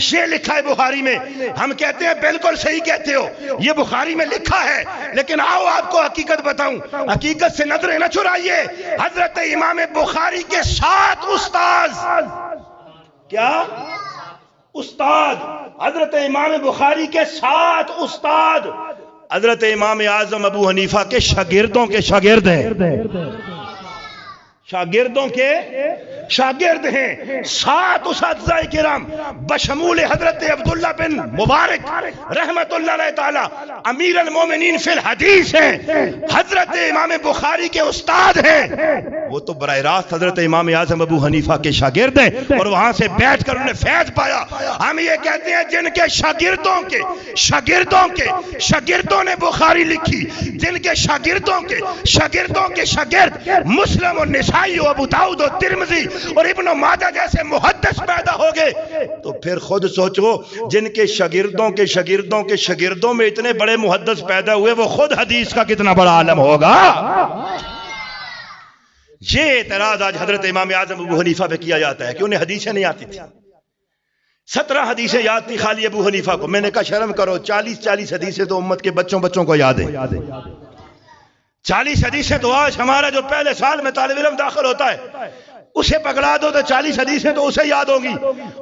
S1: یہ لکھا ہے بخاری میں. ہم کہتے ہیں بالکل صحیح کہتے ہو، یہ بخاری میں لکھا ہے، لیکن آؤ آپ کو حقیقت بتاؤں. حقیقت سے نظریں نہ چرائیے. حضرت امام بخاری کے 7 استاذ، کیا استاد؟ حضرت امام بخاری کے 7 استاد حضرت امام اعظم ابو حنیفہ کے شاگردوں کے شاگرد ہیں. شاگردوں کے شاگرد ہیں. 7 اساتذہ کرام بشمول حضرت عبداللہ بن مبارک رحمت اللہ علیہ تعالی امیر المومنین فی الحدیث ہیں، حضرت امام بخاری کے استاد ہیں. وہ تو براہ راست حضرت امام اعظم ابو حنیفہ کے شاگرد ہیں، اور وہاں سے بیٹھ کر انہیں فیض پایا. ہم یہ کہتے ہیں جن کے شاگردوں نے بخاری لکھی، جن کے شاگردوں کے شاگرد مسلم و نسائی و ابو داؤد و ترمذی اور ابن ماجہ جیسے محدث پیدا ہو گئے، تو پھر خود سوچو جن کے شاگردوں میں اتنے بڑے محدث پیدا ہوئے، وہ خود حدیث کا کتنا بڑا عالم ہوگا. یہ اعتراض آج حضرت امام اعظم ابو حنیفہ پہ کیا جاتا ہے کہ انہیں حدیثیں نہیں آتی تھی. 17 حدیثیں یاد تھی خالی ابو حنیفہ کو. میں نے کہا شرم کرو، 40 حدیثیں تو امت کے بچوں کو یاد ہیں. 40 حدیثیں تو آج ہمارا جو پہلے سال میں طالب علم داخل ہوتا ہے اسے پکڑا دو تو 40 حدیثیں تو اسے یاد ہوگی.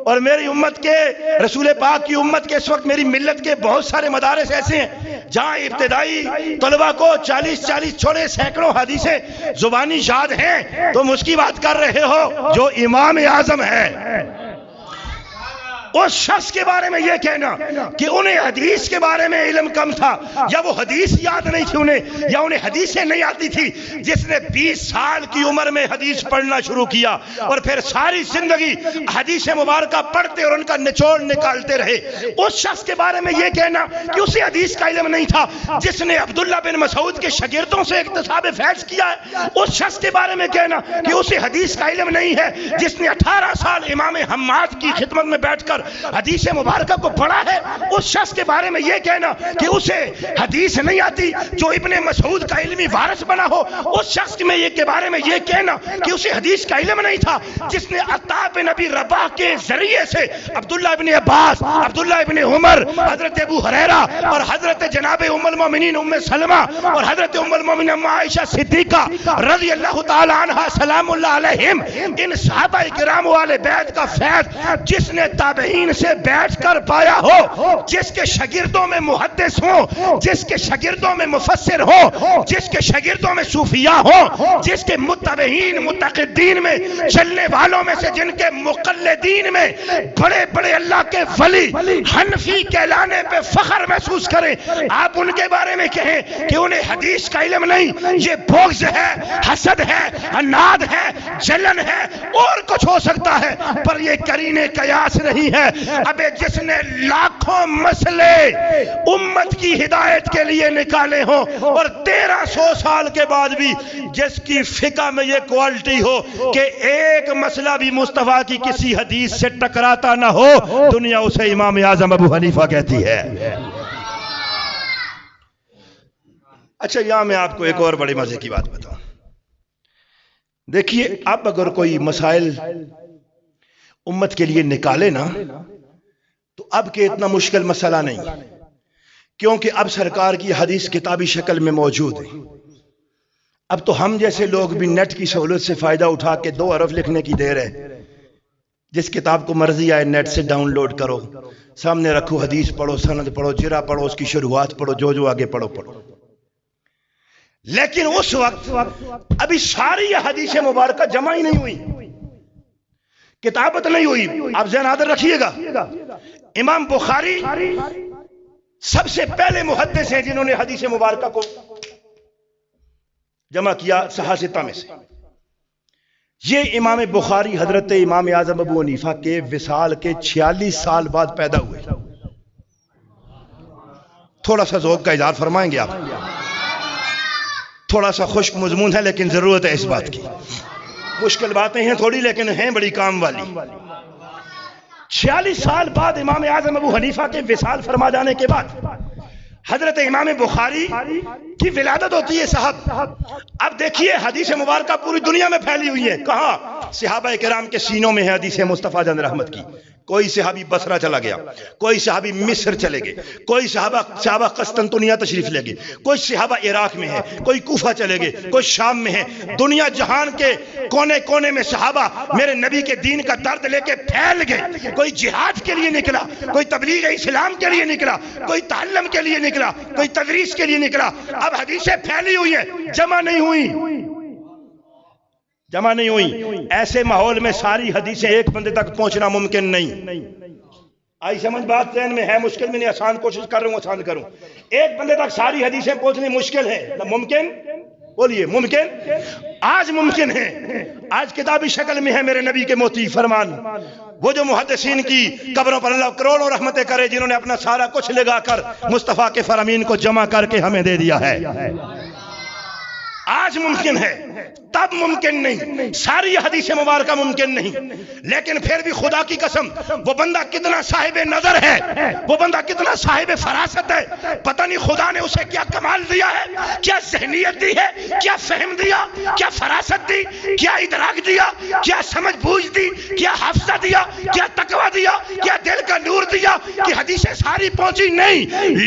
S1: اور میری امت کے، رسول پاک کی امت کے، اس وقت میری ملت کے بہت سارے مدارس ایسے ہیں جہاں ابتدائی طلبہ کو 40 چھوڑے سینکڑوں حدیثیں زبانی یاد ہیں. تم اس کی بات کر رہے ہو جو امام اعظم ہے. اس شخص کے بارے میں یہ کہنا کہ انہیں حدیث کے بارے میں علم کم تھا، یا وہ حدیث یاد نہیں تھی انہیں، یا انہیں حدیثیں نہیں آتی تھی، جس نے 20 سال کی عمر میں حدیث پڑھنا شروع کیا اور پھر ساری زندگی حدیث مبارکہ پڑھتے اور ان کا نچوڑ نکالتے رہے، اس شخص کے بارے میں یہ کہنا کہ اسے حدیث کا علم نہیں تھا جس نے عبداللہ بن مسعود کے شاگردوں سے اکتساب فیض کیا ہے، اس شخص کے بارے میں کہنا کہ اسے حدیث کا علم نہیں ہے جس نے 18 سال امام حماد کی خدمت میں بیٹھ کر حدیث مبارکہ کو پڑھا ہے، اس شخص کے بارے میں یہ کہنا کہ اسے حدیث نہیں آتی جو ابن مسعود کا علمی وارث بنا ہو، اس شخص کے بارے میں یہ کہنا کہ اسے حدیث کا علم نہیں تھا جس نے عطا بن ابی رباح کے ذریعے سے عبداللہ ابن عباس، عبداللہ ابن عمر، حضرت ابو ہریرہ اور حضرت جناب ام المومنین ام سلمہ اور حضرت ام المومنین ام عائشہ صدیقہ رضی اللہ تعالی عنہ سلام اللہ علیہم، ان صحابہ کرام والے بیت کا فیض جس نے تابعین سے بیٹھ کر پایا ہو، جس کے شاگردوں میں محدث ہوں، جس کے شاگردوں میں مفسر ہوں، جس کے شاگردوں میں صوفیاء ہوں، جس کے متبعین متقدین میں چلنے والوں میں سے جن کے مقلدین میں بڑے بڑے اللہ کے ولی حنفی کہلانے پہ فخر محسوس کریں، آپ ان کے بارے میں کہیں کہ انہیں حدیث کا علم نہیں، یہ بغض ہے، حسد ہے، عناد ہے، جلن ہے، اور کچھ ہو سکتا ہے، پر یہ قرین قیاس نہیں ہے. ابے جس نے لاکھوں مسئلے امت کی ہدایت کے لیے نکالے ہوں اور 1300 سال کے بعد بھی جس کی فقہ میں یہ کوالٹی ہو کہ ایک مسئلہ بھی مصطفیٰ کی کسی حدیث سے ٹکراتا نہ ہو، دنیا اسے امام اعظم ابو حنیفہ کہتی ہے. اچھا یہاں میں آپ کو ایک اور بڑے مزے کی بات بتاؤں. دیکھیے اب اگر کوئی مسائل امت کے لیے نکالے نا تو اب کہ اتنا مشکل مسئلہ نہیں، کیونکہ اب سرکار کی حدیث کتابی شکل میں موجود ہے. اب تو ہم جیسے لوگ بھی نیٹ کی سہولت سے فائدہ اٹھا کے 2 حرف لکھنے کی دیر ہے، جس کتاب کو مرضی آئے نیٹ سے ڈاؤن لوڈ کرو، سامنے رکھو، حدیث پڑھو، سند پڑھو، جرح پڑھو، اس کی شروعات پڑھو، جو آگے پڑھو. لیکن اس وقت ابھی ساری حدیث مبارکہ جمع ہی نہیں ہوئی، کتابت نہیں ہوئی. آپ ذہن حاضر رکھیے گا، امام بخاری سب سے پہلے محدث ہیں جنہوں نے حدیث مبارکہ کو جمع کیا 6 میں سے. یہ امام بخاری حضرت امام اعظم ابو حنیفہ کے وصال کے 46 سال بعد پیدا ہوئے. تھوڑا سا ذوق کا اظہار فرمائیں گے آپ؟
S2: تھوڑا سا خشک مضمون ہے لیکن ضرورت ہے اس بات کی. مشکل باتیں ہیں تھوڑی لیکن ہیں بڑی کام والی. 46 سال بعد امام اعظم ابو حنیفہ کے وصال فرما جانے کے بعد حضرت امام بخاری کی ولادت ہوتی ہے صاحب. اب دیکھیے حدیث مبارکہ پوری دنیا میں پھیلی ہوئی ہے. کہاں؟ صحابہ کرام کے سینوں میں ہے حدیث مصطفیٰ جان رحمت کی. کوئی صحابی بصرہ چلا گیا، کوئی صحابی مصر چلے گئے، کوئی صحابہ قسطنطنیہ تشریف لے گئے، کوئی صحابہ عراق میں ہے، کوئی کوفہ چلے گئے، کوئی شام میں ہے. دنیا جہان کے کونے کونے میں صحابہ میرے نبی کے دین کا درد لے کے پھیل گئے. کوئی جہاد کے لیے نکلا، کوئی تبلیغ اسلام کے لیے نکلا، کوئی تعلم کے لیے نکلا، کوئی تدریس کے لیے نکلا. اب حدیثیں پھیلی ہوئی ہیں، جمع نہیں ہوئی. ایسے ماحول میں ساری حدیثیں ایک بندے تک پہنچنا ممکن نہیں. آئی سمجھ بات؟ ذہن میں ہے، مشکل میں نہیں، آسان کوشش کر رہا ہوں آسان کروں. ایک بندے تک ساری حدیثیں پہنچنی مشکل ہے. ممکن؟ بولیے ممکن. آج ممکن ہے. آج کتابی شکل میں ہے میرے نبی کے موتی فرمان. وہ جو محدثین کی قبروں پر اللہ کروڑوں رحمتیں کرے، جنہوں نے اپنا سارا کچھ لگا کر مصطفیٰ کے فرامین کو جمع کر کے ہمیں دے دیا ہے. آج ممکن ہے، تب ممکن نہیں. ساری حدیث مبارکہ ممکن نہیں، لیکن پھر بھی خدا کی قسم وہ بندہ کتنا صاحب نظر ہے، وہ بندہ کتنا صاحب فراست ہے. پتہ نہیں خدا نے اسے کیا کمال دیا ہے، کیا ذہنیت دی ہے، کیا فہم دیا، کیا فراست دی، کیا ادراک دیا، کیا سمجھ بوجھ دی، کیا حافظہ دیا، کیا تقوی دیا، کیا دل کا نور دیا کہ حدیثیں ساری پہنچی نہیں.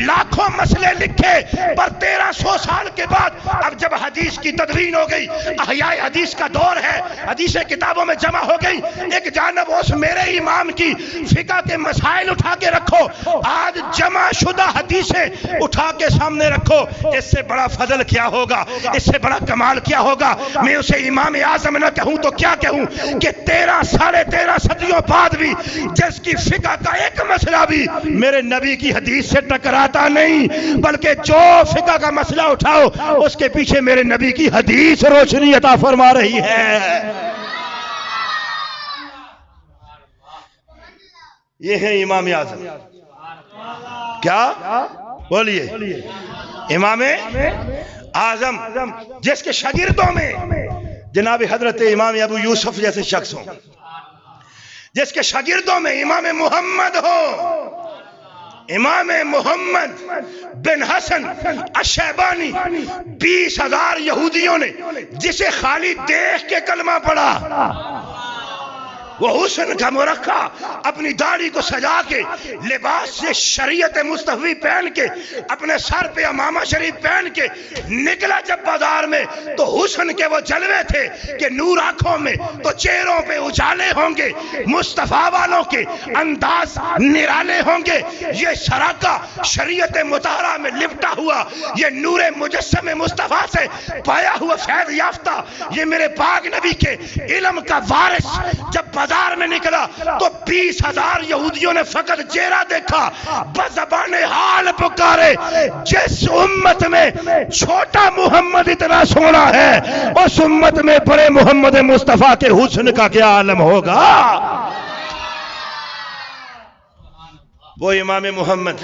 S2: لاکھوں مسئلے لکھے پر 1300 سال کے بعد اب جب حدیث کی تدوین ہو گئی، احیاء حدیث کا دور ہے، حدیثیں کتابوں میں جمع ہو گئی. ایک جانب اس میرے امام کی فقہ کے مسائل اٹھا کے رکھو، آج جمع شدہ حدیثیں اٹھا کے سامنے رکھو. اس سے بڑا فضل کیا ہوگا، اس سے بڑا کمال کیا ہوگا. میں اسے امام اعظم نہ کہوں تو کیا کہوں کہ 13 صدیوں بعد بھی جس کی فقہ کا ایک مسئلہ بھی میرے نبی کی حدیث سے ٹکراتا نہیں، بلکہ جو فقہ کا مسئلہ اٹھاؤ اس کے پیچھے میرے نبی کی حدیث روشنی عطا فرما رہی ہے. یہ ہے امام اعظم. کیا بولیے؟ امام اعظم جس کے شاگردوں میں جناب حضرت امام ابو یوسف جیسے شخص ہوں، جس کے شاگردوں میں امام محمد ہو، امام محمد بن حسن الشیبانی. 20,000 یہودیوں نے جسے خالی دیکھ کے کلمہ پڑھا، وہ حسن کا مرقع اپنی داڑھی کو سجا کے لباس سے شریعت مصطفی پہن کے اپنے سر پہ امامہ شریف پہن کے نکلا جب بازار میں، تو حسن کے وہ جلوے تھے کہ نور آنکھوں میں تو چہروں پہ اجالے ہوں گے، مصطفیٰ والوں کے انداز نرالے ہوں گے. یہ شراکہ شریعت مطہرہ میں لپٹا ہوا، یہ نور مجسم مصطفیٰ سے پایا ہوا فیض یافتہ، یہ میرے پاک نبی کے علم کا وارث جب بازار میں نکلا تو 20,000 یہودیوں نے فقط چہرہ دیکھا، بزبان حال پکارے جس امت میں چھوٹا محمد اتنا سونا ہے، اس امت میں بڑے محمد مصطفیٰ کے حسن کا کیا عالم ہوگا. وہ امام محمد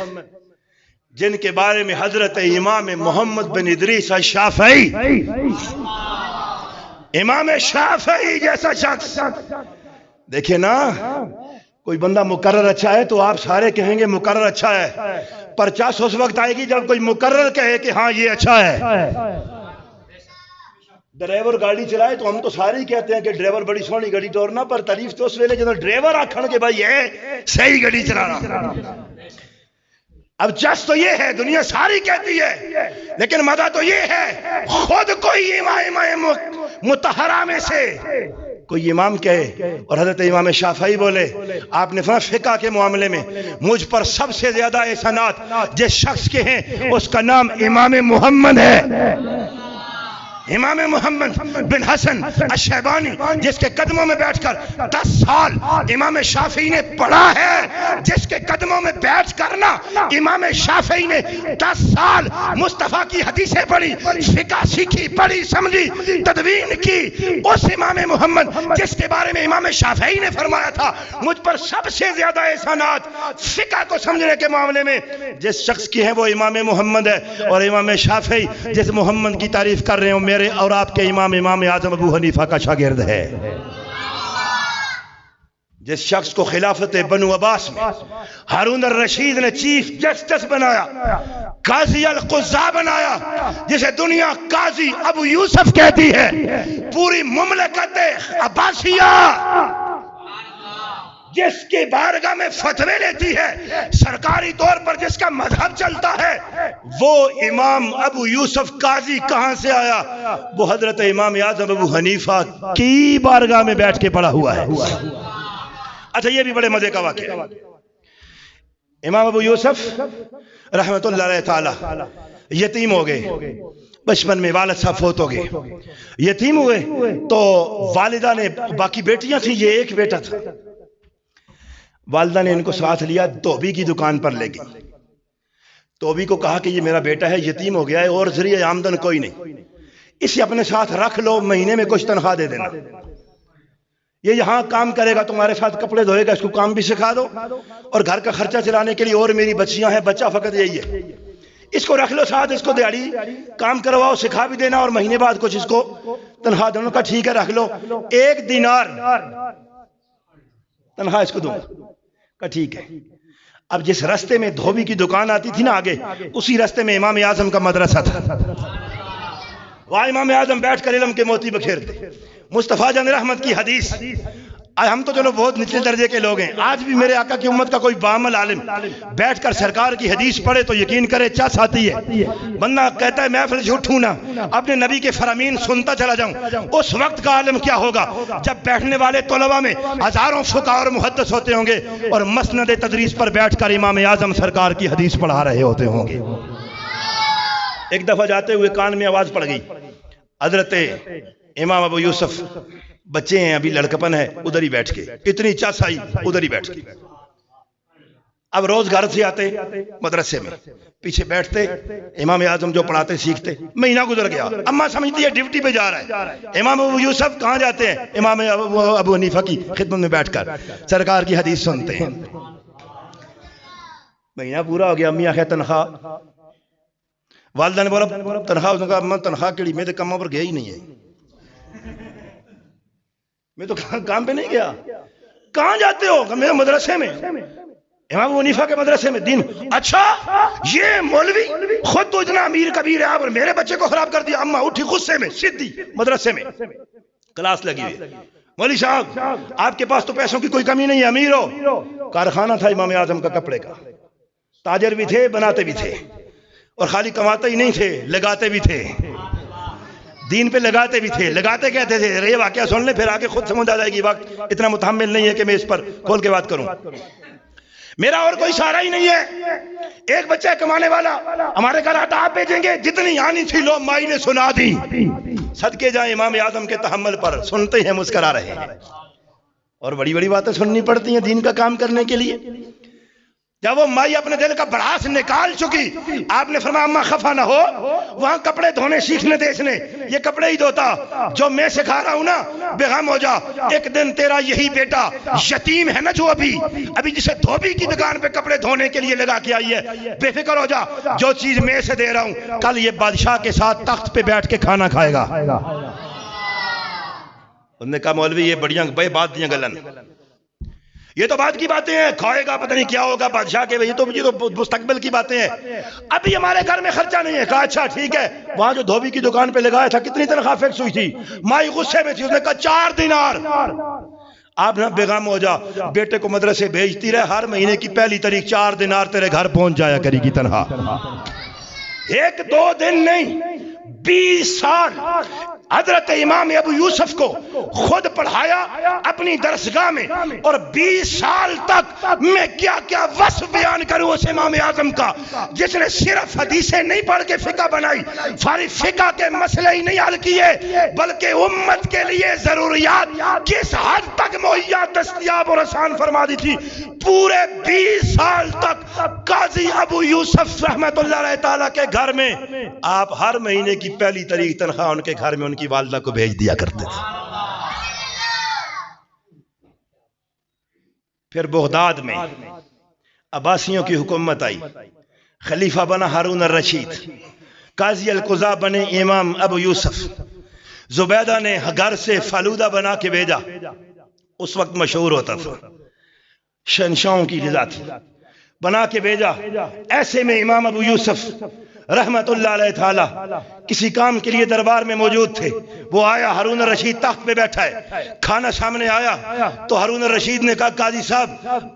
S2: جن کے بارے میں حضرت امام محمد بن ادریس الشافعی، امام شافعی جیسا شخص، دیکھیں نا، کوئی بندہ مقرر اچھا ہے تو آپ سارے کہیں گے مقرر اچھا ہے. پرچاس اس وقت آئے گی جب کوئی مقرر کہے کہ ہاں یہ اچھا ہے. ڈرائیور گاڑی چلائے تو ہم تو سارے ہی کہتے ہیں کہ ڈرائیور بڑی سونی گاڑی ٹورنا، پر تعریف تو اس ویلے جب ڈرائیور آکھن کے بھائی ہے صحیح گاڑی چلانا. اب جس تو یہ ہے، دنیا ساری کہتی ہے، لیکن مزہ تو یہ ہے خود کوئی امام مطہرہ میں سے کوئی امام کہے اور حضرت امام شافعی بولے. آپ نے فرمایا فقہ کے معاملے میں مجھ پر سب سے زیادہ احسانات جس شخص کے ہیں اس کا نام امام محمد ہے. امام محمد بن حسن الشیبانی جس کے قدموں میں بیٹھ کر 10 سال امام شافعی نے پڑھا ہے، جس کے قدموں میں بیٹھ کرنا امام شافعی نے 10 سال مصطفیٰ کی حدیثیں پڑھی، فقہ سیکھی، پڑھی سمجھی، تدوین کی، اس امام محمد جس کے بارے میں امام شافعی نے فرمایا تھا مجھ پر سب سے زیادہ احسانات فقہ کو سمجھنے کے معاملے میں جس شخص کی ہیں وہ امام محمد ہے، اور امام شافعی جس محمد کی تعریف کر رہے ہوں میرے اور آپ کے امام اعظم ابو حنیفہ کا شاگرد ہے۔ جس شخص کو خلافت بنو عباس میں ہارون الرشید نے چیف جسٹس بنایا، قاضی القضاء بنایا، جسے دنیا قاضی ابو یوسف کہتی ہے، پوری مملکت عباسیہ جس کی بارگاہ میں فتوے لیتی ہے، سرکاری طور پر جس کا مذہب چلتا ہے، وہ امام ابو یوسف قاضی کہاں سے آیا؟ وہ حضرت امام اعظم ابو حنیفہ کی بارگاہ میں بیٹھ کے پڑا ہوا ہے۔ اچھا یہ بھی بڑے مزے کا واقعہ ہے۔ امام ابو یوسف رحمت اللہ علیہ تعالی یتیم ہو گئے، بچپن میں والد صاحب فوت ہو گئے، یتیم ہوئے تو والدہ نے، باقی بیٹیاں تھیں، یہ ایک بیٹا تھا، والدہ نے ان کو ساتھ لیا، دھوبی کی دکان پر لے گئی، دھوبی کو کہا کہ یہ میرا بیٹا ہے، یتیم ہو گیا ہے اور ذریعہ آمدن کوئی نہیں، اسے اپنے ساتھ رکھ لو، مہینے میں کچھ تنخواہ دے دینا، یہ یہاں کام کرے گا، تمہارے ساتھ کپڑے دھوئے گا، اس کو کام بھی سکھا دو، اور گھر کا خرچہ چلانے کے لیے، اور میری بچیاں ہیں، بچہ فقط یہی ہے، اس کو رکھ لو ساتھ، اس کو دیہڑی کام کرواؤ، سکھا بھی دینا، اور مہینے بعد کچھ اس کو تنخواہ دونوں کا ٹھیک ہے رکھ لو، 1 دینار تنخواہ اس کو دوں کا ٹھیک ہے۔ اب جس رستے میں دھوبی کی دکان آتی تھی نا آگے، اسی رستے میں امام اعظم کا مدرسہ تھا، وہاں امام اعظم بیٹھ کر علم کے موتی بکھیرتے، مصطفیٰ جان رحمت کی حدیث، ہم تو چلو بہت نچلے درجے کے لوگ ہیں، آج بھی میرے آقا کی امت کا کوئی بعمل عالم بیٹھ کر سرکار کی حدیث پڑھے تو یقین کرے چس آتی ہے، بندہ کہتا ہے محفل سے اٹھوں نا، اپنے نبی کے فرامین سنتا چلا جاؤں۔ اس وقت کا عالم کیا ہوگا جب بیٹھنے والے طلباء میں ہزاروں فقہ اور محدث ہوتے ہوں گے، اور مسند تدریس پر بیٹھ کر امام اعظم سرکار کی حدیث پڑھا رہے ہوتے ہوں گے۔ ایک دفعہ جاتے ہوئے کان میں آواز پڑ گئی، حضرت امام ابو یوسف بچے ہیں، ابھی لڑکپن ہے، ادھر ہی بیٹھ کے، اتنی چس آئی ادھر ہی بیٹھ کے۔ اب روز گھر سے آتے مدرسے میں، پیچھے بیٹھتے، امام اعظم جو پڑھاتے سیکھتے، مہینہ گزر گیا، اماں سمجھتی ہے ڈیوٹی پہ جا رہا ہے، امام ابو یوسف کہاں جاتے ہیں؟ امام ابو حنیفہ کی خدمت میں بیٹھ کر سرکار کی حدیث سنتے ہیں۔ مہینہ پورا ہو گیا، امی آخر تنخواہ، والدہ نے بولا تنخواہ، اس نے کہا اماں تنخواہ کیڑی، میں تو کاموں پر گیا ہی نہیں ہے، میں تو کام پہ نہیں گیا۔ کہاں جاتے ہو؟ میں مدرسے میں، امام ابو حنیفہ کے مدرسے میں دین۔ اچھا یہ مولوی خود تو اتنا امیر کبیر ہے، آپ اور میرے بچے کو خراب کر دیا۔ اماں اٹھی غصے میں، سیدھی مدرسے میں کلاس لگی ہوئی، مولوی صاحب آپ کے پاس تو پیسوں کی کوئی کمی نہیں ہے، امیر ہو۔ کارخانہ تھا امام اعظم کا کپڑے کا، تاجر بھی تھے، بناتے بھی تھے، اور خالی کماتے ہی نہیں تھے، لگاتے بھی تھے، دین پہ لگاتے بھی تھے۔ لگاتے کہتے تھے، یہ واقعہ سن لیں پھر آگے خود سمجھ آ جائے گی، وقت اتنا متحمل نہیں ہے کہ میں اس پر کھول کے بات کروں۔ میرا اور کوئی سہارا ہی نہیں ہے، ایک بچہ کمانے والا، ہمارے گھر آٹا آپ بھیجیں گے، جتنی آنی تھی لو مائی نے سنا دی۔ صدقے جائیں امام اعظم کے تحمل پر، سنتے ہیں مسکرا رہے ہیں، اور بڑی بڑی باتیں سننی پڑتی ہیں دین کا کام کرنے کے لیے۔ جب وہ مائی اپنے دل کا بڑاس نکال چکی، آپ نے فرمایا اماں خفا نہ ہو، وہاں کپڑے دھونے سیکھنے دے، اس نے یہ کپڑے ہی دھوتا، جو میں سکھا رہا ہوں نا بے غم ہو جا، ایک دن تیرا یہی بیٹا یتیم ہے نا جو ابھی جسے دھوبی کی دکان پہ کپڑے دھونے کے لیے لگا کے آئی ہے، بے فکر ہو جا، جو چیز میں سے دے رہا ہوں کل یہ بادشاہ کے ساتھ تخت پہ بیٹھ کے کھانا کھائے گا۔ انہوں نے کہا مولوی یہ بڑیاں بے بات دیاں گلن، یہ تو بات کی باتیں ہیں، کھائے گا پتہ نہیں کیا ہوگا بادشاہ کے، یہ تو مستقبل کی باتیں ہیں، ابھی ہمارے گھر میں خرچہ نہیں ہے۔ کہا اچھا ٹھیک ہے، وہاں جو دھوبی کی دکان پہ لگایا تھا کتنی تنخواہ فکس ہوئی تھی؟ مائی غصے میں تھی، اس نے کہا 4 دینار۔ آپ نہ بیغم ہو جا، بیٹے کو مدرسے بھیجتی رہے، ہر مہینے کی پہلی تاریخ 4 دینار تیرے گھر پہنچ جایا کرے گی تنخواہ۔ 1-2 دن نہیں، 20 سال حضرت امام ابو یوسف کو خود پڑھایا اپنی درسگاہ میں، اور 20 سال تک میں کیا کیا وصف بیان کروں اس امام اعظم کا، جس نے صرف حدیثیں نہیں پڑھ کے فقہ بنائی، فقہ کے مسئلے ہی نہیں حل کیے، بلکہ امت کے لیے ضروریات کس حد تک مہیا دستیاب اور آسان فرما دی تھی۔ پورے 20 سال تک قاضی ابو یوسف رحمت اللہ علیہ تعالیٰ کے گھر میں آپ ہر مہینے کی پہلی تاریخ تنخواہ ان کے گھر میں ان کی والدہ کو بھیج دیا کرتے تھے۔ پھر بغداد میں عباسیوں کی حکومت آئی، خلیفہ بنا ہارون الرشید، قاضی القضاء بنے امام ابو یوسف، زبیدہ نے گھر سے فلودہ بنا کے بھیجا، اس وقت مشہور ہوتا تھا، شہنشاہوں کی غذا تھی، بنا کے بھیجا۔ ایسے میں امام ابو یوسف رحمت اللہ علیہ تعالی کسی کام کے لیے دربار میں موجود تھے، وہ آیا، ہارون الرشید تخت پہ بیٹھا ہے، کھانا سامنے آیا تو ہارون الرشید نے کہا قاضی صاحب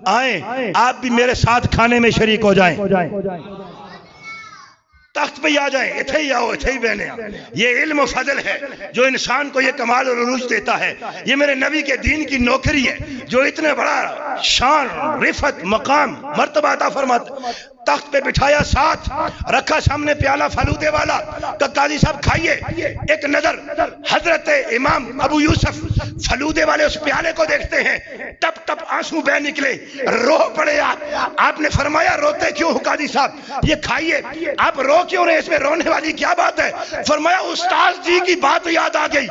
S2: آئیں، آپ بھی میرے ساتھ کھانے میں شریک ہو جائیں، تخت پہ آ جائیں، اتھے ہی آؤ، اتھے ہی بہنے آؤ۔ یہ علم و فضل ہے جو انسان کو یہ کمال اور عروج دیتا ہے، یہ میرے نبی کے دین کی نوکری ہے جو اتنے بڑا شان، رفعت، مقام، مرتبہ عطا فرماتا۔ تخت پہ بٹھایا، ساتھ رکھا سامنے پیالہ فلودے والا، کہ قاضی صاحب کھائیے۔ ایک نظر حضرت امام ابو یوسف فلودے والے اس پیالے کو دیکھتے ہیں، ٹپ ٹپ آنسو بہ نکلے، رو پڑے۔ آپ نے فرمایا روتے کیوں ہو قاضی صاحب، یہ کھائیے۔ آپ رو کیوں رہے، اس میں رونے والی کیا بات ہے؟ فرمایا استاد جی کی بات یاد آ گئی،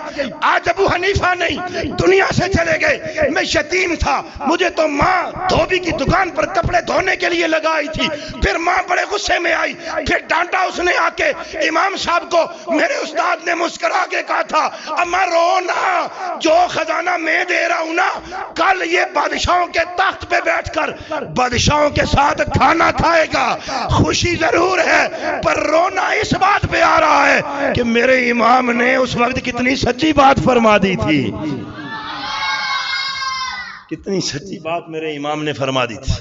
S2: آج ابو حنیفہ نہیں، دنیا سے چلے گئے، میں یتیم تھا، مجھے تو ماں دھوبی کی دکان پر کپڑے دھونے کے لیے لگائی تھی، پھر ماں بڑے غصے میں آئی، پھر ڈانٹا اس نے آ کے امام صاحب کو۔ میرے استاد نے مسکرا کے کہا تھا اما رونا، جو خزانہ میں دے رہا ہوں نا، کل یہ بادشاہوں کے تخت پہ بیٹھ کر بادشاہوں کے ساتھ کھانا کھائے گا، خوشی ضرور ہے پر رونا اس بات پہ آ رہا ہے کہ میرے امام نے اس وقت کتنی سچی بات فرما دی تھی، کتنی سچی بات میرے امام نے فرما دی تھی۔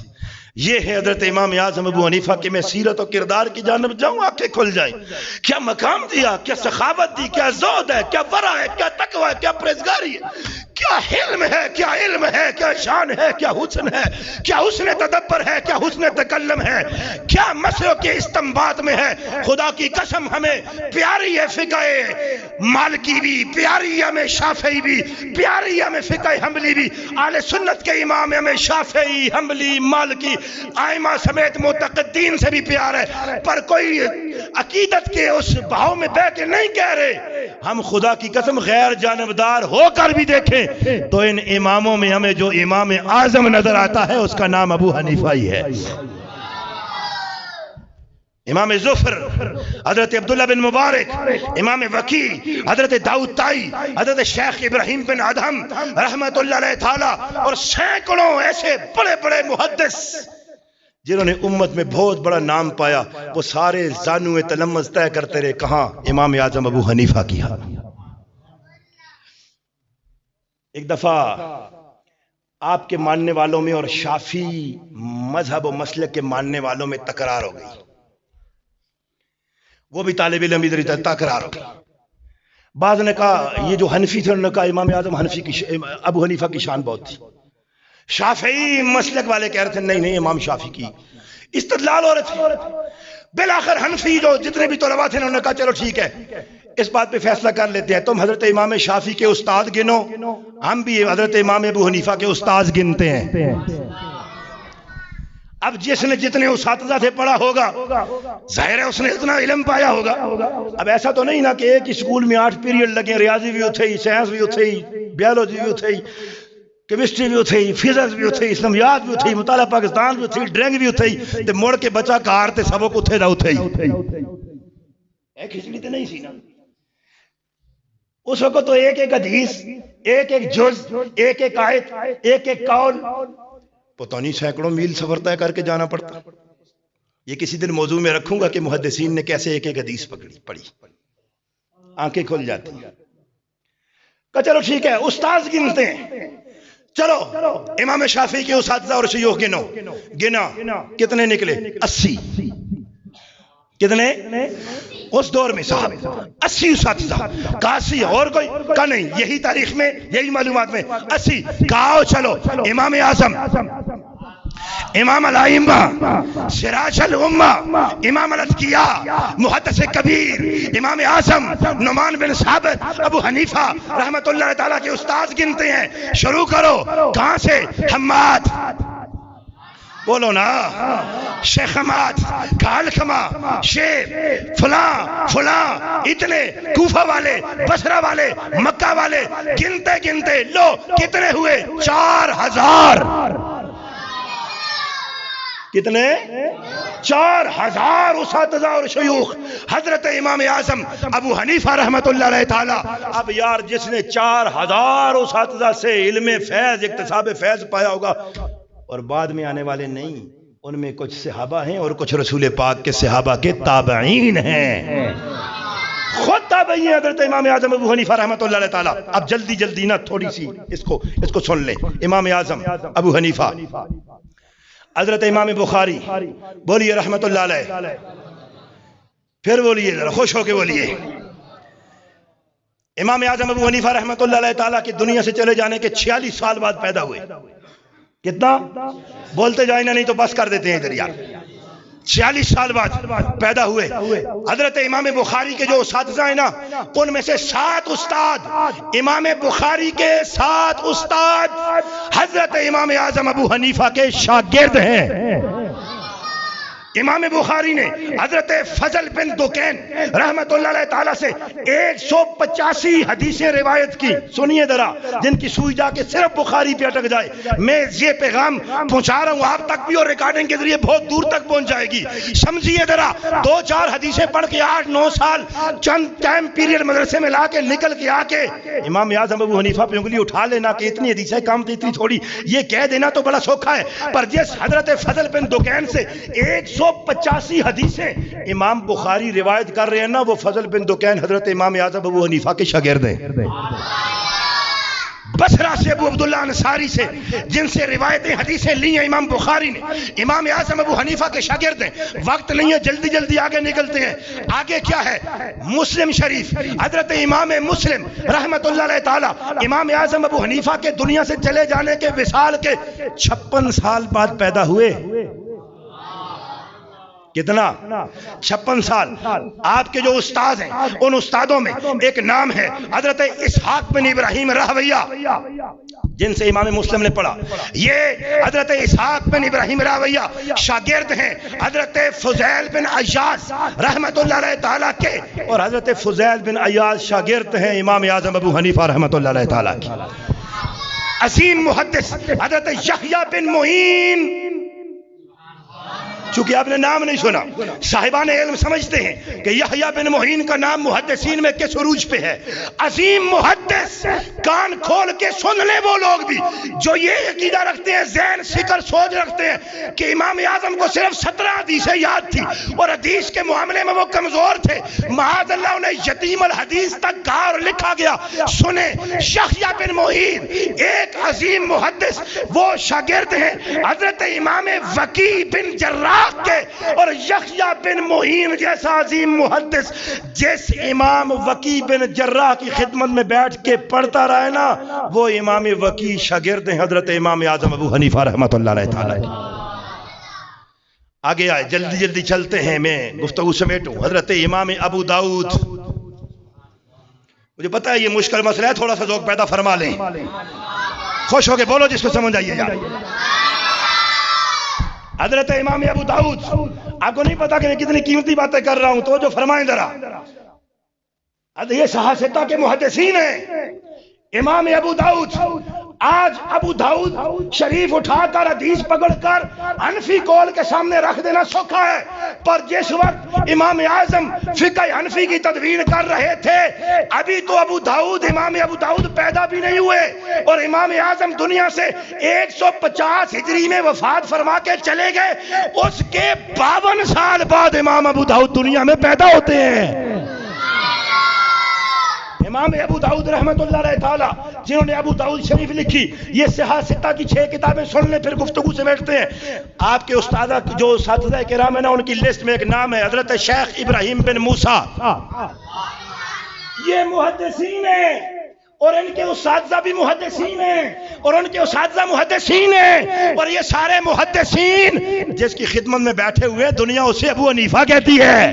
S2: یہ ہے حضرت امام اعظم ابو حنیفہ کہ میں سیرت و کردار کی جانب جاؤں، آنکھیں کھل جائیں۔ کیا مقام دیا، کیا سخاوت دی، کیا زہد ہے، کیا ورع ہے، کیا تقوی ہے، کیا پرہیزگاری ہے، کیا حلم ہے، کیا علم ہے، کیا شان ہے، کیا حسن ہے، کیا حسن تدبر ہے، کیا حسن تکلم ہے، کیا مسلوں کے استنباط میں ہے۔ خدا کی قسم ہمیں پیاری ہے فقہ مالکی بھی، پیاری ہے ہمیں شافعی بھی، پیاری ہے ہمیں فقہ حنبلی بھی، اہل سنت کے امام ہمیں شافعی، حنبلی، مالکی آئمہ سمیت معتقدین سے بھی پیار ہے، پر کوئی عقیدت کے اس بہاؤ میں بہ کے نہیں کہہ رہے۔ ہم خدا کی قسم غیر جانبدار ہو کر بھی دیکھیں تو ان اماموں میں ہمیں جو امام اعظم نظر آتا ہے اس کا نام ابو حنیفہ ہی ہے۔ امام ظفر حضرت عبداللہ بن مبارک، امام وقی حضرت داؤد طائی، حضرت شیخ ابراہیم بن ادہم رحمت اللہ علیہ تعالی، اور سینکڑوں ایسے بڑے بڑے محدث جنہوں نے امت میں بہت بڑا نام پایا، وہ سارے زانو تلمذ طے کرتے رہے کہاں؟ امام اعظم ابو حنیفہ کی۔ ایک دفعہ آپ کے ماننے والوں میں اور شافعی مذہب و مسلک کے ماننے والوں میں تکرار ہو گئی، وہ بھی طالب علم ادھر تکرار ہو گئی۔ بعض نے کہا یہ جو حنفی تھے انہوں نے کہا امام اعظم ابو حنیفہ کی شان بہت تھی۔ شافعی مسلک والے کہہ رہے تھے نہیں امام شافعی کی استدلال ہو رہے تھے۔ بالآخر حنفی جو جتنے بھی طلباء تھے انہوں نے کہا چلو ٹھیک ہے اس بات پہ فیصلہ کر لیتے ہیں، تم حضرت امام شافعی کے استاد گنو، ہم بھی حضرت امام ابو حنیفہ کے استاد گنتے ہیں۔ اب جس نے جتنے اساتذہ سے پڑھا ہوگا ظاہر ہے اس نے اتنا علم پایا ہوگا۔ اب ایسا تو نہیں نا کہ ایک اسکول میں 8 پیریڈ لگے، ریاضی بھی اتھے ہی، سائنس بھی اتھے ہی، بیولوجی بھی اتھے ہی، کیمسٹری بھی اتھے ہی، فزکس بھی اتھے ہی، اسلامیات بھی اتھے ہی، مطالعہ پاکستان بھی اتھے ہی، ڈرنگ بھی اتھے ہی، تے مڑ کے بچہ کار تے سبق اتھے دا اتھے ہی۔ ایک کھچڑی تے نہیں سی نا اس وقت، تو ایک ایک حدیث، ایک ایک جز، ایک ایک آیت، ایک ایک قول، پتہ نہیں سینکڑوں میل سفر طے کر کے جانا پڑتا۔ یہ کسی دن موضوع میں رکھوں گا کہ محدثین نے کیسے ایک ایک حدیث پڑھی، آنکھیں کھل جاتی ہیں۔ کہ چلو ٹھیک ہے استاذ گنتے ہیں، چلو امام شافعی کے اساتذہ اور شیوخ گنا، کتنے نکلے؟ 80۔ کتنے؟ اس دور میں صاحب 80 اساتذہ، کاسی اور کوئی کا نہیں، یہی تاریخ میں یہی معلومات میں 80 کہاؤ چلو امام اعظم، امام الائمہ، سراج الامہ، امام الاتقیاء، محدث کبیر، امام اعظم نعمان بن ثابت، ابو حنیفہ رحمت اللہ تعالیٰ کے استاد گنتے ہیں، شروع کرو کہاں سے؟ حماد، بولو نا، شیخ حماد، کالکما، شیخ فلاں فلاں، اتنے کوفہ والے، بصرہ والے، مکہ والے، گنتے گنتے لو کتنے ہوئے؟ 4000۔ کتنے؟ 4000 اساتذہ اور شیوخ حضرت امام اعظم ابو حنیفہ رحمت اللہ علیہ تعالی۔ اب یار جس نے 4000 اساتذہ سے علم فیض، اکتساب فیض پایا ہوگا، اور بعد میں آنے والے نہیں، ان میں کچھ صحابہ ہیں اور کچھ رسول پاک کے صحابہ کے تابعین ہیں، خود تابعین حضرت امام اعظم ابو حنیفہ رحمت اللہ علیہ تعالی۔ اب جلدی جلدی نا تھوڑی سی اس کو سن لیں۔ امام اعظم ابو حنیفہ، حضرت امام بخاری، بولیے رحمت اللہ علیہ، پھر بولیے ذرا خوش ہو کے بولیے۔ امام اعظم ابو حنیفہ رحمت اللہ علیہ تعالیٰ کی دنیا سے چلے جانے کے 46 سال بعد پیدا ہوئے۔ کتنا؟ بولتے جائیں نا، نہیں تو بس کر دیتے ہیں ادھر یار۔ 46 سال بعد پیدا ہوئے۔ حضرت امام بخاری کے جو اساتذہ ہیں نا، ان میں سے 7 استاد، امام بخاری کے 7 استاد حضرت امام اعظم ابو حنیفہ کے شاگرد ہیں۔ امام بخاری نے حضرت فضل بن دکین رحمت اللہ علیہ تعالیٰ سے 185 حدیثیں روایت کی۔ سنیے ذرا، جن کی سوئی جا کے صرف بخاری پہ اٹک جائے، میں یہ پیغام پہنچا رہا ہوں آپ تک بھی، اور ریکارڈنگ کے ذریعے بہت دور تک پہنچ جائے گی۔ سمجھیے ذرا، 2-4 حدیثیں پڑھ کے 8-9 سال چند ٹائم پیریڈ مدرسے میں لا کے نکل کے آ کے امام اعظم ابو حنیفہ پہ انگلی اٹھا لینا کہ اتنی حدیثیں کم تھی، اتنی تھوڑی، یہ کہہ دینا تو بڑا سوکھا ہے۔ پر جس حضرت فضل بن دکین سے 185 حدیثیں امام بخاری روایت کر رہے ہیں نا، وہ فضل بن دکین حضرت امام اعظم ابو حنیفہ کے شاگرد ہیں۔ بصرہ سے ابو عبداللہ انصاری سے، جن سے روایتیں حدیثیں لی ہیں امام بخاری نے، امام اعظم ابو حنیفہ کے شاگرد ہیں۔ وقت نہیں ہے، جلدی جلدی آگے نکلتے ہیں۔ آگے کیا ہے؟ مسلم شریف، حضرت امام مسلم رحمت اللہ علیہ تعالی، امام اعظم ابو حنیفہ کے دنیا سے چلے جانے کے وصال کے 56 سال بعد پیدا ہوئے۔ کتنا؟ 56 سال۔ آپ کے جو استاد ہیں، ان استادوں میں ایک نام ہے حضرت اسحاق بن ابراہیم راہویہ، جن سے امام مسلم نے پڑھا۔ یہ حضرت اسحاق بن ابراہیم راہویہ شاگرد ہیں حضرت فضیل بن عیاض رحمت اللہ علیہ تعالیٰ کے، اور حضرت فضیل بن عیاض شاگرد ہیں امام اعظم ابو حنیفہ رحمت اللہ علیہ تعالیٰ کی۔ عظیم محدث حضرت یحییٰ بن معین، چونکہ آپ نے نام نہیں سنا، صاحبان علم سمجھتے ہیں کہ یحییٰ بن معین کا نام محدثین میں کس عروج پہ ہے۔ عظیم محدث، کان کھول کے سن لیں وہ لوگ بھی جو یہ عقیدہ رکھتے ہیں، ذہن فکر سوچ رکھتے ہیں کہ امام اعظم کو صرف 17 حدیثیں یاد تھی اور حدیث کے معاملے میں وہ کمزور تھے، معاذ اللہ انہیں یتیم الحدیث تک کہا اور لکھا گیا۔ سنیں، یحییٰ بن معین ایک عظیم محدث، وہ شاگرد ہیں حضرت امام وکیع بن جراح کے، اور یحییٰ بن معین جیسا عظیم محدث جس امام وکیع بن جراح کی خدمت میں بیٹھ کے پڑھتا رہا ہے نا، وہ امام وکیع شاگرد ہیں حضرت امام اعظم ابو حنیفہ رحمت اللہ علیہ تعالیٰ کی۔ آگے آئے، جلدی جلدی چلتے ہیں، میں گفتگو سمیٹوں۔ حضرت امام ابو داؤد، مجھے پتا ہے یہ مشکل مسئلہ ہے، تھوڑا سا ذوق پیدا فرما لیں، خوش ہو کے بولو جس کو سمجھ آئیے گا۔ حضرت امام ابو داؤد، آپ کو نہیں پتا کہ میں کتنی قیمتی باتیں کر رہا ہوں، تو جو فرمائیں ذرا، یہ صحافتہ کے محدثین ہیں۔ امام ابو داؤد، آج ابو داؤد شریف اٹھا کر حدیث پکڑ کر حنفی قول کے سامنے رکھ دینا سوکھا ہے، پر جس وقت امام اعظم فقہ حنفی کی تدوین کر رہے تھے، ابھی تو امام ابو داؤد پیدا بھی نہیں ہوئے، اور امام اعظم دنیا سے 150 ہجری میں وفات فرما کے چلے گئے۔ اس کے 52 سال بعد امام ابو داؤد دنیا میں پیدا ہوتے ہیں۔ امام ابو داؤد رحمۃ اللہ علیہ تعالی جنہوں نے ابو داؤد شریف لکھی، یہ صحاح ستہ کی 6 کتابیں سن لیں پھر گفتگو سے بیٹھتے ہیں۔ آپ کے استاد جو اساتذہ کرام ہیں نا، ان کی لسٹ میں ایک نام ہے حضرت شیخ ابراہیم بن موسیٰ۔ یہ محدثین ہیں اور ان کے اساتذہ بھی محدثین ہیں اور ان کے اساتذہ محدثین ہیں، اور یہ سارے محدثین جس کی خدمت میں بیٹھے ہوئے ہیں دنیا اسے ابو حنیفہ کہتی ہے،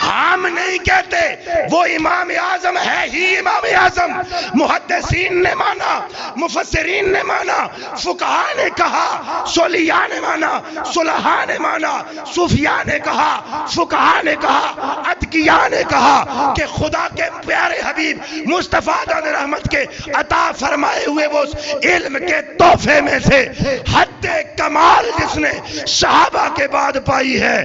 S2: ہم نہیں کہتے۔ وہ امام اعظم ہے ہی امام اعظم، محدثین نے مانا، مفسرین نے مانا، فقہاء نے کہا، صولیاء نے مانا، صلحاء نے مانا، صوفیاء نے کہا، فقہاء نے کہا، اتقیاء نے کہا کہ خدا کے پیارے حبیب مصطفیٰ دان رحمت کے عطا فرمائے ہوئے وہ علم کے تحفے میں سے حد کمال جس نے صحابہ کے بعد پائی ہے،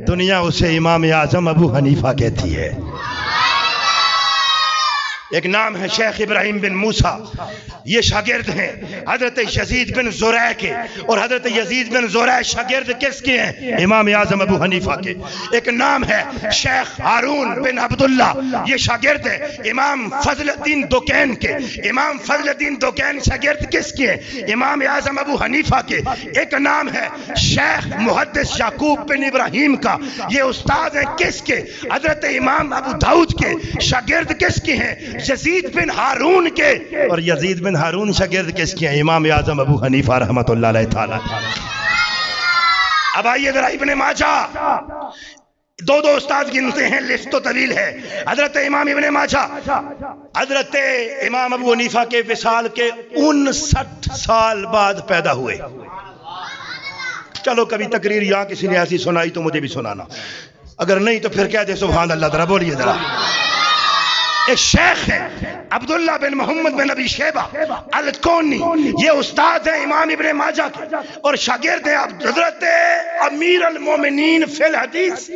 S2: دنیا اسے امام اعظم ابو حنیفہ کہتی ہے۔ ایک نام ہے شیخ ابراہیم بن موسیٰ، یہ شاگرد ہیں حضرت یزید بن زرع کے، اور حضرت یزید بن زرع شاگرد کس کے ہیں؟ امام اعظم ابو حنیفہ کے۔ ایک نام ہے شیخ ہارون بن عبداللہ، یہ شاگرد ہے امام فضل الدین دکین کے۔ امام فضل الدین دکین شاگرد کس کے ہیں؟ امام اعظم ابو حنیفہ کے۔ ایک نام ہے شیخ محدث یعقوب بن ابراہیم کا، یہ استاد ہیں کس کے؟ حضرت امام ابو داؤد کے۔ شاگرد کس کے ہیں؟ یزید بن ہارون کے، اور یزید بن ہارون شاگرد کس کے ہیں؟ امام اعظم ابو حنیفہ رحمۃ اللہ علیہ تعالی۔ اب آئیے ذرا ابن ماجہ، دو استاد گنتے ہیں، لسٹ تو طویل ہے۔ حضرت امام ابن ماجہ حضرت امام ابو حنیفہ کے وصال کے 59 سال بعد پیدا ہوئے۔ چلو کبھی تقریر یہاں کسی نے ایسی سنائی تو مجھے بھی سنانا، اگر نہیں تو پھر کہہ دے سبحان اللہ، ذرا بولیے ذرا۔ ایک شیخ ہے عبداللہ بن محمد بن ابی شیبہ الکونی، یہ استاد ہیں امام ابن ماجہ کے، اور شاگرد ہیں حضرت امیر المومنین فی الحدیث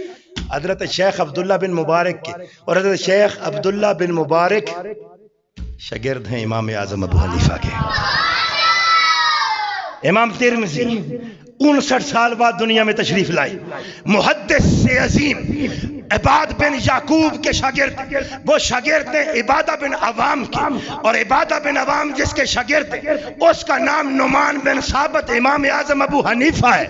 S2: حضرت شیخ عبداللہ بن مبارک کے، اور حضرت شیخ عبداللہ بن مبارک شاگرد ہیں امام اعظم ابو حنیفہ کے۔ امام ترمذی 59 سال بعد دنیا میں تشریف لائے، محدث سے عظیم عباد بن یعقوب کے شاگرد، وہ شاگرد تھے عبادہ بن عوام کے، اور عبادہ بن عوام جس کے شاگرد تھے اس کا نام نعمان بن ثابت امام اعظم ابو حنیفہ ہے۔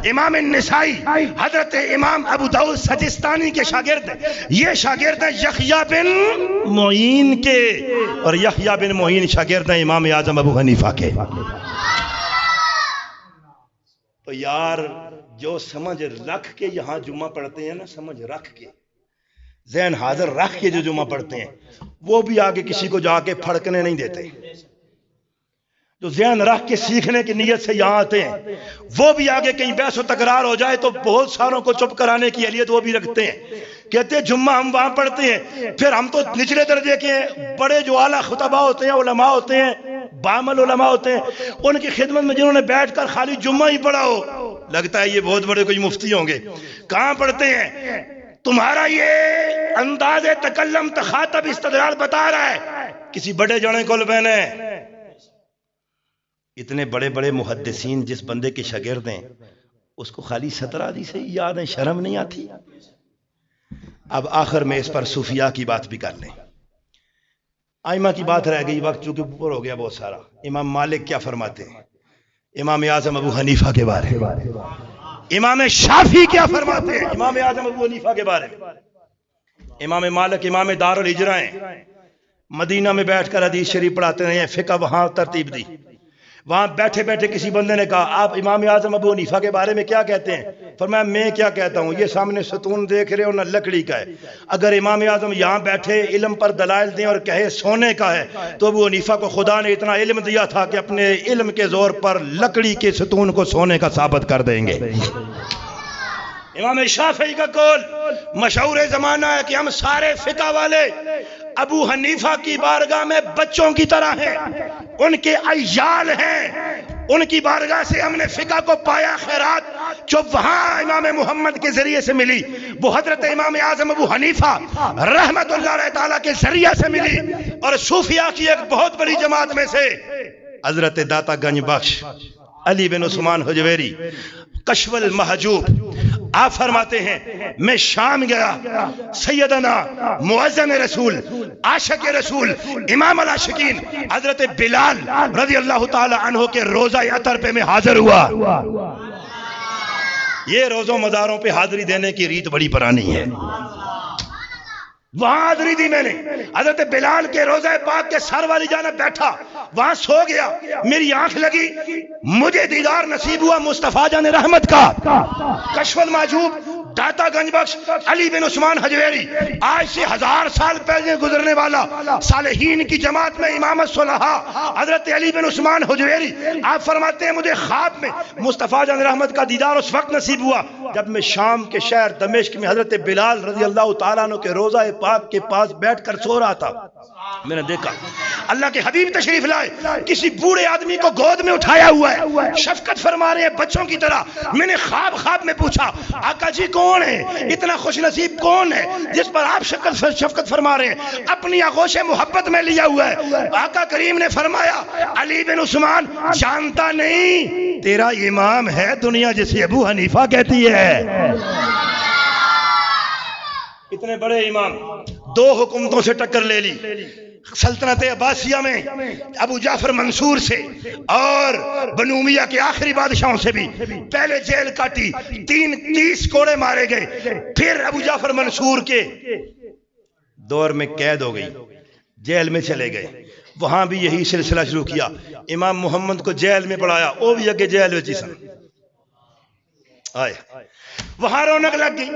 S2: امام النسائی حضرت امام ابو داؤد سجستانی کے شاگرد ہیں، یہ شاگرد ہیں یحییٰ بن معین کے، اور یحییٰ بن معین شاگرد ہیں امام اعظم ابو حنیفہ کے۔ تو یار جو سمجھ رکھ کے یہاں جمعہ پڑھتے ہیں نا، سمجھ رکھ کے ذہن حاضر رکھ کے جو جمعہ پڑھتے ہیں، وہ بھی آگے کسی کو جا کے پھڑکنے نہیں دیتے۔ جو ذہن رکھ کے سیکھنے کی نیت سے یہاں آتے ہیں، وہ بھی آگے کہیں بحث و تکرار ہو جائے تو بہت ساروں کو چپ کرانے کی اہلیت وہ بھی رکھتے ہیں، کہتے ہیں جمعہ ہم وہاں پڑھتے ہیں، پھر ہم تو نچلے درجے کے ہیں، بڑے جو اعلیٰ خطبہ ہوتے ہیں، علماء ہوتے ہیں، بعمل علماء ہوتے ہیں، ان کی خدمت میں جنہوں نے بیٹھ کر خالی جمعہ ہی پڑھا ہو، لگتا ہے یہ بہت بڑے کوئی مفتی ہوں گے۔ کہاں پڑھتے ہیں؟ تمہارا یہ انداز تکلم تخاطب استدلال بتا رہا ہے کسی بڑے جانے کو بہنے۔ اتنے بڑے بڑے محدثین جس بندے کے شاگرد ہیں، اس کو خالی 17 حدیث ہی یاد ہیں، شرم نہیں آتی؟ اب آخر میں اس پر صوفیاء کی بات بھی کر لیں۔ ائمہ کی بات رہ گئی، وقت چونکہ اوپر ہو گیا بہت سارا۔ امام مالک کیا فرماتے ہیں امام اعظم ابو حنیفہ کے بارے میں؟ امام شافعی کیا فرماتے ہیں امام اعظم ابو حنیفہ کے بارے میں؟ امام مالک امام دار الہجرہ ہیں، مدینہ میں بیٹھ کر حدیث شریف پڑھاتے ہیں، فقہ وہاں ترتیب دی۔ وہاں بیٹھے بیٹھے کسی بندے نے کہا آپ امام اعظم ابو حنیفہ کے بارے میں کیا کہتے ہیں؟ فرمایا میں کیا کہتا ہوں، یہ سامنے ستون دیکھ رہے ہو نہ لکڑی کا ہے، اگر امام اعظم یہاں بیٹھے علم پر دلائل دیں اور کہے سونے کا ہے تو ابو حنیفہ کو خدا نے اتنا علم دیا تھا کہ اپنے علم کے زور پر لکڑی کے ستون کو سونے کا ثابت کر دیں گے۔ امام شافعی کا قول مشہور زمانہ ہے کہ ہم سارے فقہ والے ابو حنیفہ کی بارگاہ میں بچوں کی طرح ہیں، ان کے عیال ہیں، ان کی بارگاہ سے ہم نے فقہ کو پایا، خیرات جو وہاں امام محمد کے ذریعے سے ملی وہ حضرت امام اعظم ابو حنیفہ رحمت اللہ علیہ تعالیٰ کے ذریعے سے ملی۔ اور صوفیاء کی ایک بہت بڑی جماعت میں سے حضرت داتا گنج بخش، علی بن عثمان حجویری، کشف المحجوب، آپ فرماتے ہیں میں شام گیا، سیدنا مؤذن رسول، عاشق رسول، امام العاشقین حضرت بلال رضی اللہ تعالی عنہ کے روضہ عطر پہ میں حاضر ہوا۔ یہ روزوں مزاروں پہ حاضری دینے کی ریت بڑی پرانی ہے، وہاں حاضری دی میں نے، حضرت بلال کے روضہ پاک کے سر والی جانب بیٹھا، وہاں سو گیا، میری آنکھ لگی، مجھے دیدار نصیب ہوا مصطفیٰ جان رحمت کا، کشف المحجوب داتا گنج بخش علی بن عثمان حجویری، آج سے 1000 سال پہلے گزرنے والا صالحین کی جماعت میں امامت صلحاء حضرت علی بن عثمان حجویری، آپ فرماتے ہیں مجھے خواب میں مصطفیٰ جان رحمت کا دیدار اس وقت نصیب ہوا جب میں شام کے شہر دمشق میں حضرت بلال رضی اللہ تعالیٰ عنہ کے روضہ پاک کے پاس بیٹھ کر سو رہا تھا۔ میں نے دیکھا اللہ کے حبیب تشریف لائے، کسی بوڑھے آدمی کو گود میں اٹھایا ہوا ہے، شفقت فرما رہے ہیں بچوں کی طرح۔ میں نے خواب میں پوچھا آقا جی کون ہے، اتنا خوش نصیب کون ہے جس پر آپ شفقت فرما رہے ہیں، اپنی آغوش محبت میں لیا ہوا ہے؟ آقا کریم نے فرمایا علی بن عثمان جانتا نہیں تیرا امام ہے دنیا جسے ابو حنیفہ کہتی ہے۔ اتنے بڑے امام 2 حکومتوں سے ٹکر لے لی، سلطنت عباسیہ میں ابو جعفر منصور سے اور بنو امیہ کے آخری بادشاہوں سے بھی، پہلے جیل کاٹی، 30 کوڑے مارے گئے، پھر ابو جعفر منصور کے دور میں قید ہو گئی، جیل میں چلے گئے، وہاں بھی یہی سلسلہ شروع کیا، امام محمد کو جیل میں پڑھایا، وہ بھی اگے جیل میں چیسن آئے، وہاں رونق لگ گئی۔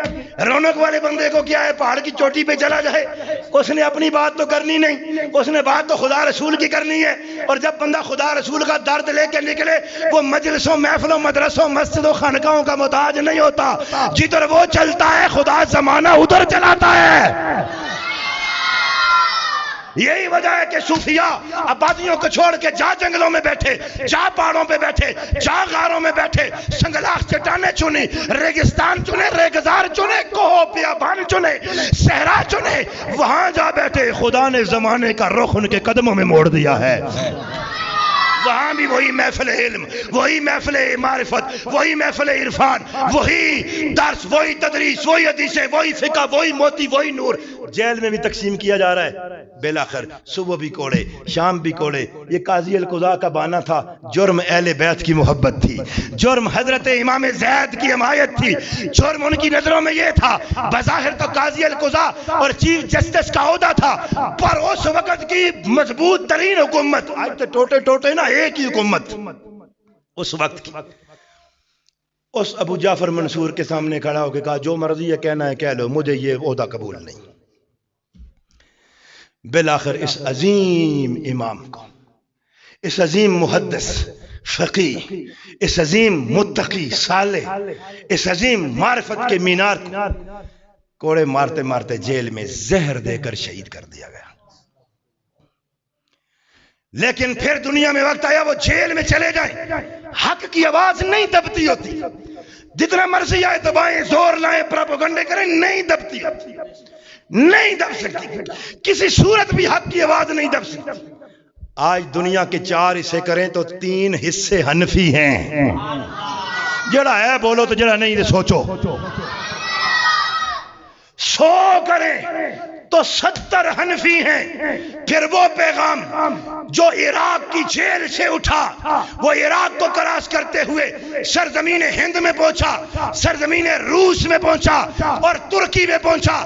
S2: رونق والے بندے کو کیا ہے، پہاڑ کی چوٹی پہ چلا جائے، اس نے اپنی بات تو کرنی نہیں، اس نے بات تو خدا رسول کی کرنی ہے، اور جب بندہ خدا رسول کا درد لے کے نکلے وہ مجلسوں محفلوں مدرسوں مسجدوں خانقاہوں کا محتاج نہیں ہوتا، جدھر وہ چلتا ہے خدا زمانہ ادھر چلاتا ہے۔ یہی وجہ ہے کہ صوفیاء آبادیوں کو چھوڑ کے جا جنگلوں میں بیٹھے، جا پہاڑوں پہ بیٹھے، جا غاروں میں بیٹھے، سنگلاخ چٹانیں چنے، ریگستان چنے، ریگزار چنے، کوہ بیابان چنے، صحرا چنے، وہاں جا بیٹھے، خدا نے زمانے کا رخ ان کے قدموں میں موڑ دیا ہے۔ وہاں بھی وہی محفل علم، وہی محفل معرفت، وہی محفل عرفان، وہی درس، وہی تدریس، وہی حدیثیں، وہی فقہ، وہی موتی، وہی نور۔ جیل میں بھی تقسیم کیا جا رہا ہے، بالآخر صبح بھی کوڑے، شام بھی کوڑے۔ یہ قاضی القضاء کا بہانہ تھا، جرم اہل بیت کی محبت تھی، جرم حضرت امام زید کی حمایت تھی، جرم ان کی نظروں میں یہ تھا، بظاہر تو قاضی القضاء اور چیف جسٹس کا عہدہ تھا، پر اس وقت کی مضبوط ترین حکومت، آج تو ٹوٹے ٹوٹے نا، ایک ہی حکومت اس وقت کی، اس ابو جعفر منصور کے سامنے کھڑا ہو کے کہا جو مرضی ہے کہنا ہے کہہ لو، مجھے یہ عہدہ قبول نہیں۔ بالآخر اس عظیم امام کو، اس عظیم محدث فقیہ، اس عظیم متقی صالح، اس عظیم معرفت کے مینار کو کوڑے مارتے مارتے جیل میں زہر دے کر شہید کر دیا گیا۔ لیکن پھر دنیا میں وقت آیا وہ جیل میں چلے جائیں، حق کی آواز نہیں دبتی ہوتی، جتنا مرضی آئے دبائیں، زور لائیں، پروپیگنڈے کریں، نہیں دبتی ہوتی، نہیں دب سکتی، کسی صورت بھی حق کی آواز نہیں دب سکتی۔ آج دنیا کے 4 حصے کریں تو 3 حصے حنفی ہیں، جڑا ہے بولو تو جڑا نہیں سوچو، 100 کریں تو 70 حنفی ہیں۔ پھر وہ پیغام جو عراق کی جیل سے اٹھا، وہ عراق کو کراس کرتے ہوئے سرزمین ہند میں پہنچا، سرزمین روس میں پہنچا اور ترکی میں پہنچا۔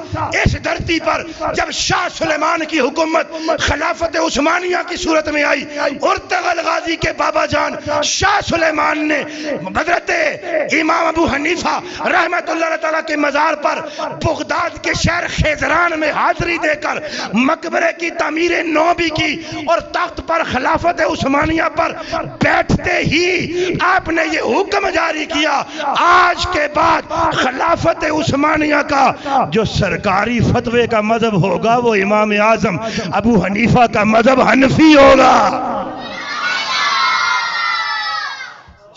S2: اس دھرتی پر جب شاہ سلیمان کی حکومت خلافت عثمانیہ کی صورت میں آئی، ارطغرل غازی کے بابا جان شاہ سلیمان نے حضرت امام ابو حنیفہ رحمت اللہ تعالیٰ کے مزار پر بغداد کے شہر خیزران میں حاضری دے کر مقبرے کی تعمیر نو بھی کی، اور تخت پر خلافت عثمانیہ پر بیٹھتے ہی آپ نے یہ حکم جاری کیا، آج کے بعد خلافت عثمانیہ کا جو سرکاری فتوے کا مذہب ہوگا وہ امام اعظم ابو حنیفہ کا مذہب حنفی ہوگا۔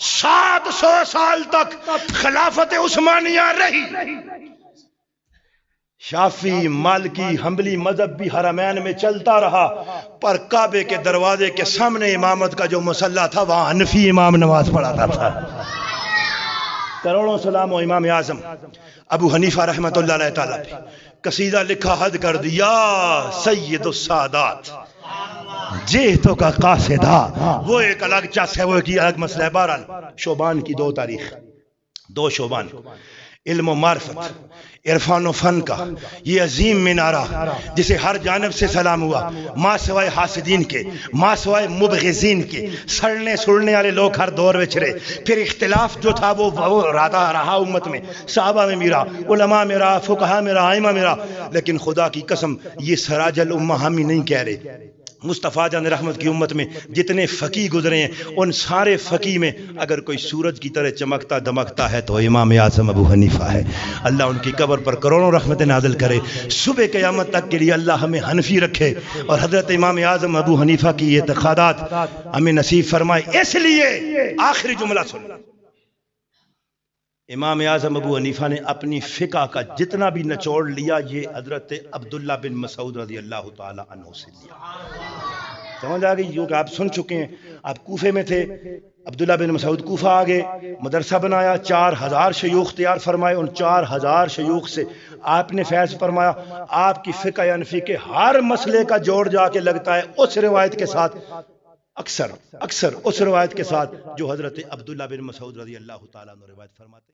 S2: 700 سال تک خلافت عثمانیہ رہی، شافعی، مالکی، حنبلی مذہب بھی حرمین میں چلتا رہا، پر کعبے کے دروازے کے سامنے امامت کا جو مصلی تھا وہاں حنفی امام نماز پڑھاتا تھا۔ کروڑوں سلام و امام اعظم ابو حنیفہ رحمۃ اللہ علیہ تعالیٰ پہ قصیدہ لکھا حد کر دیا سید السادات جیتوں کا قاصدہ، وہ ایک الگ چس ہے، وہ ایک الگ مسئلہ ہے۔ بہرحال شعبان کی 2 تاریخ، 2 شعبان، علم و معرفت، عرفان و فن کا یہ عظیم مینارہ جسے ہر جانب سے سلام ہوا، ماں سوائے حاسدین کے، ماں سوائے مبغضین کے، سڑنے سڑنے والے لوگ ہر دور میں چرے، پھر اختلاف جو تھا وہ رہا امت میں، صحابہ میں میرا، علماء میرا، فقہا میرا، ائمہ میرا، لیکن خدا کی قسم یہ سراج الامہ ہم ہی نہیں کہہ رہے، مصطفیٰ جان رحمت کی امت میں جتنے فقی گزرے ہیں ان سارے فقی میں اگر کوئی سورج کی طرح چمکتا دمکتا ہے تو امام اعظم ابو حنیفہ ہے۔ اللہ ان کی قبر پر کروڑوں رحمت نازل کرے، صبح قیامت تک کے لیے اللہ ہمیں حنفی رکھے اور حضرت امام اعظم ابو حنیفہ کی اعتقادات ہمیں نصیب فرمائے۔ اس لیے آخری جملہ سن، امام اعظم ابو حنیفہ نے اپنی فقہ کا جتنا بھی نچوڑ لیا یہ حضرت عبداللہ بن مسعود رضی اللہ تعالی عنہ سے لیا۔ سمجھ آ گئی؟ جو کہ آپ سن چکے ہیں، آپ کوفے میں تھے، عبداللہ بن مسعود کوفہ آگے مدرسہ بنایا، 4000 شیوخ تیار فرمائے، ان 4000 شیوخ سے آپ نے فیض فرمایا۔ آپ کی فقہ انفی کے ہر مسئلے کا جوڑ جا کے لگتا ہے اس روایت کے ساتھ، اکثر اس روایت کے ساتھ جو حضرت عبداللہ بن مسعود رضی اللہ تعالیٰ عنہ روایت فرماتے ہیں۔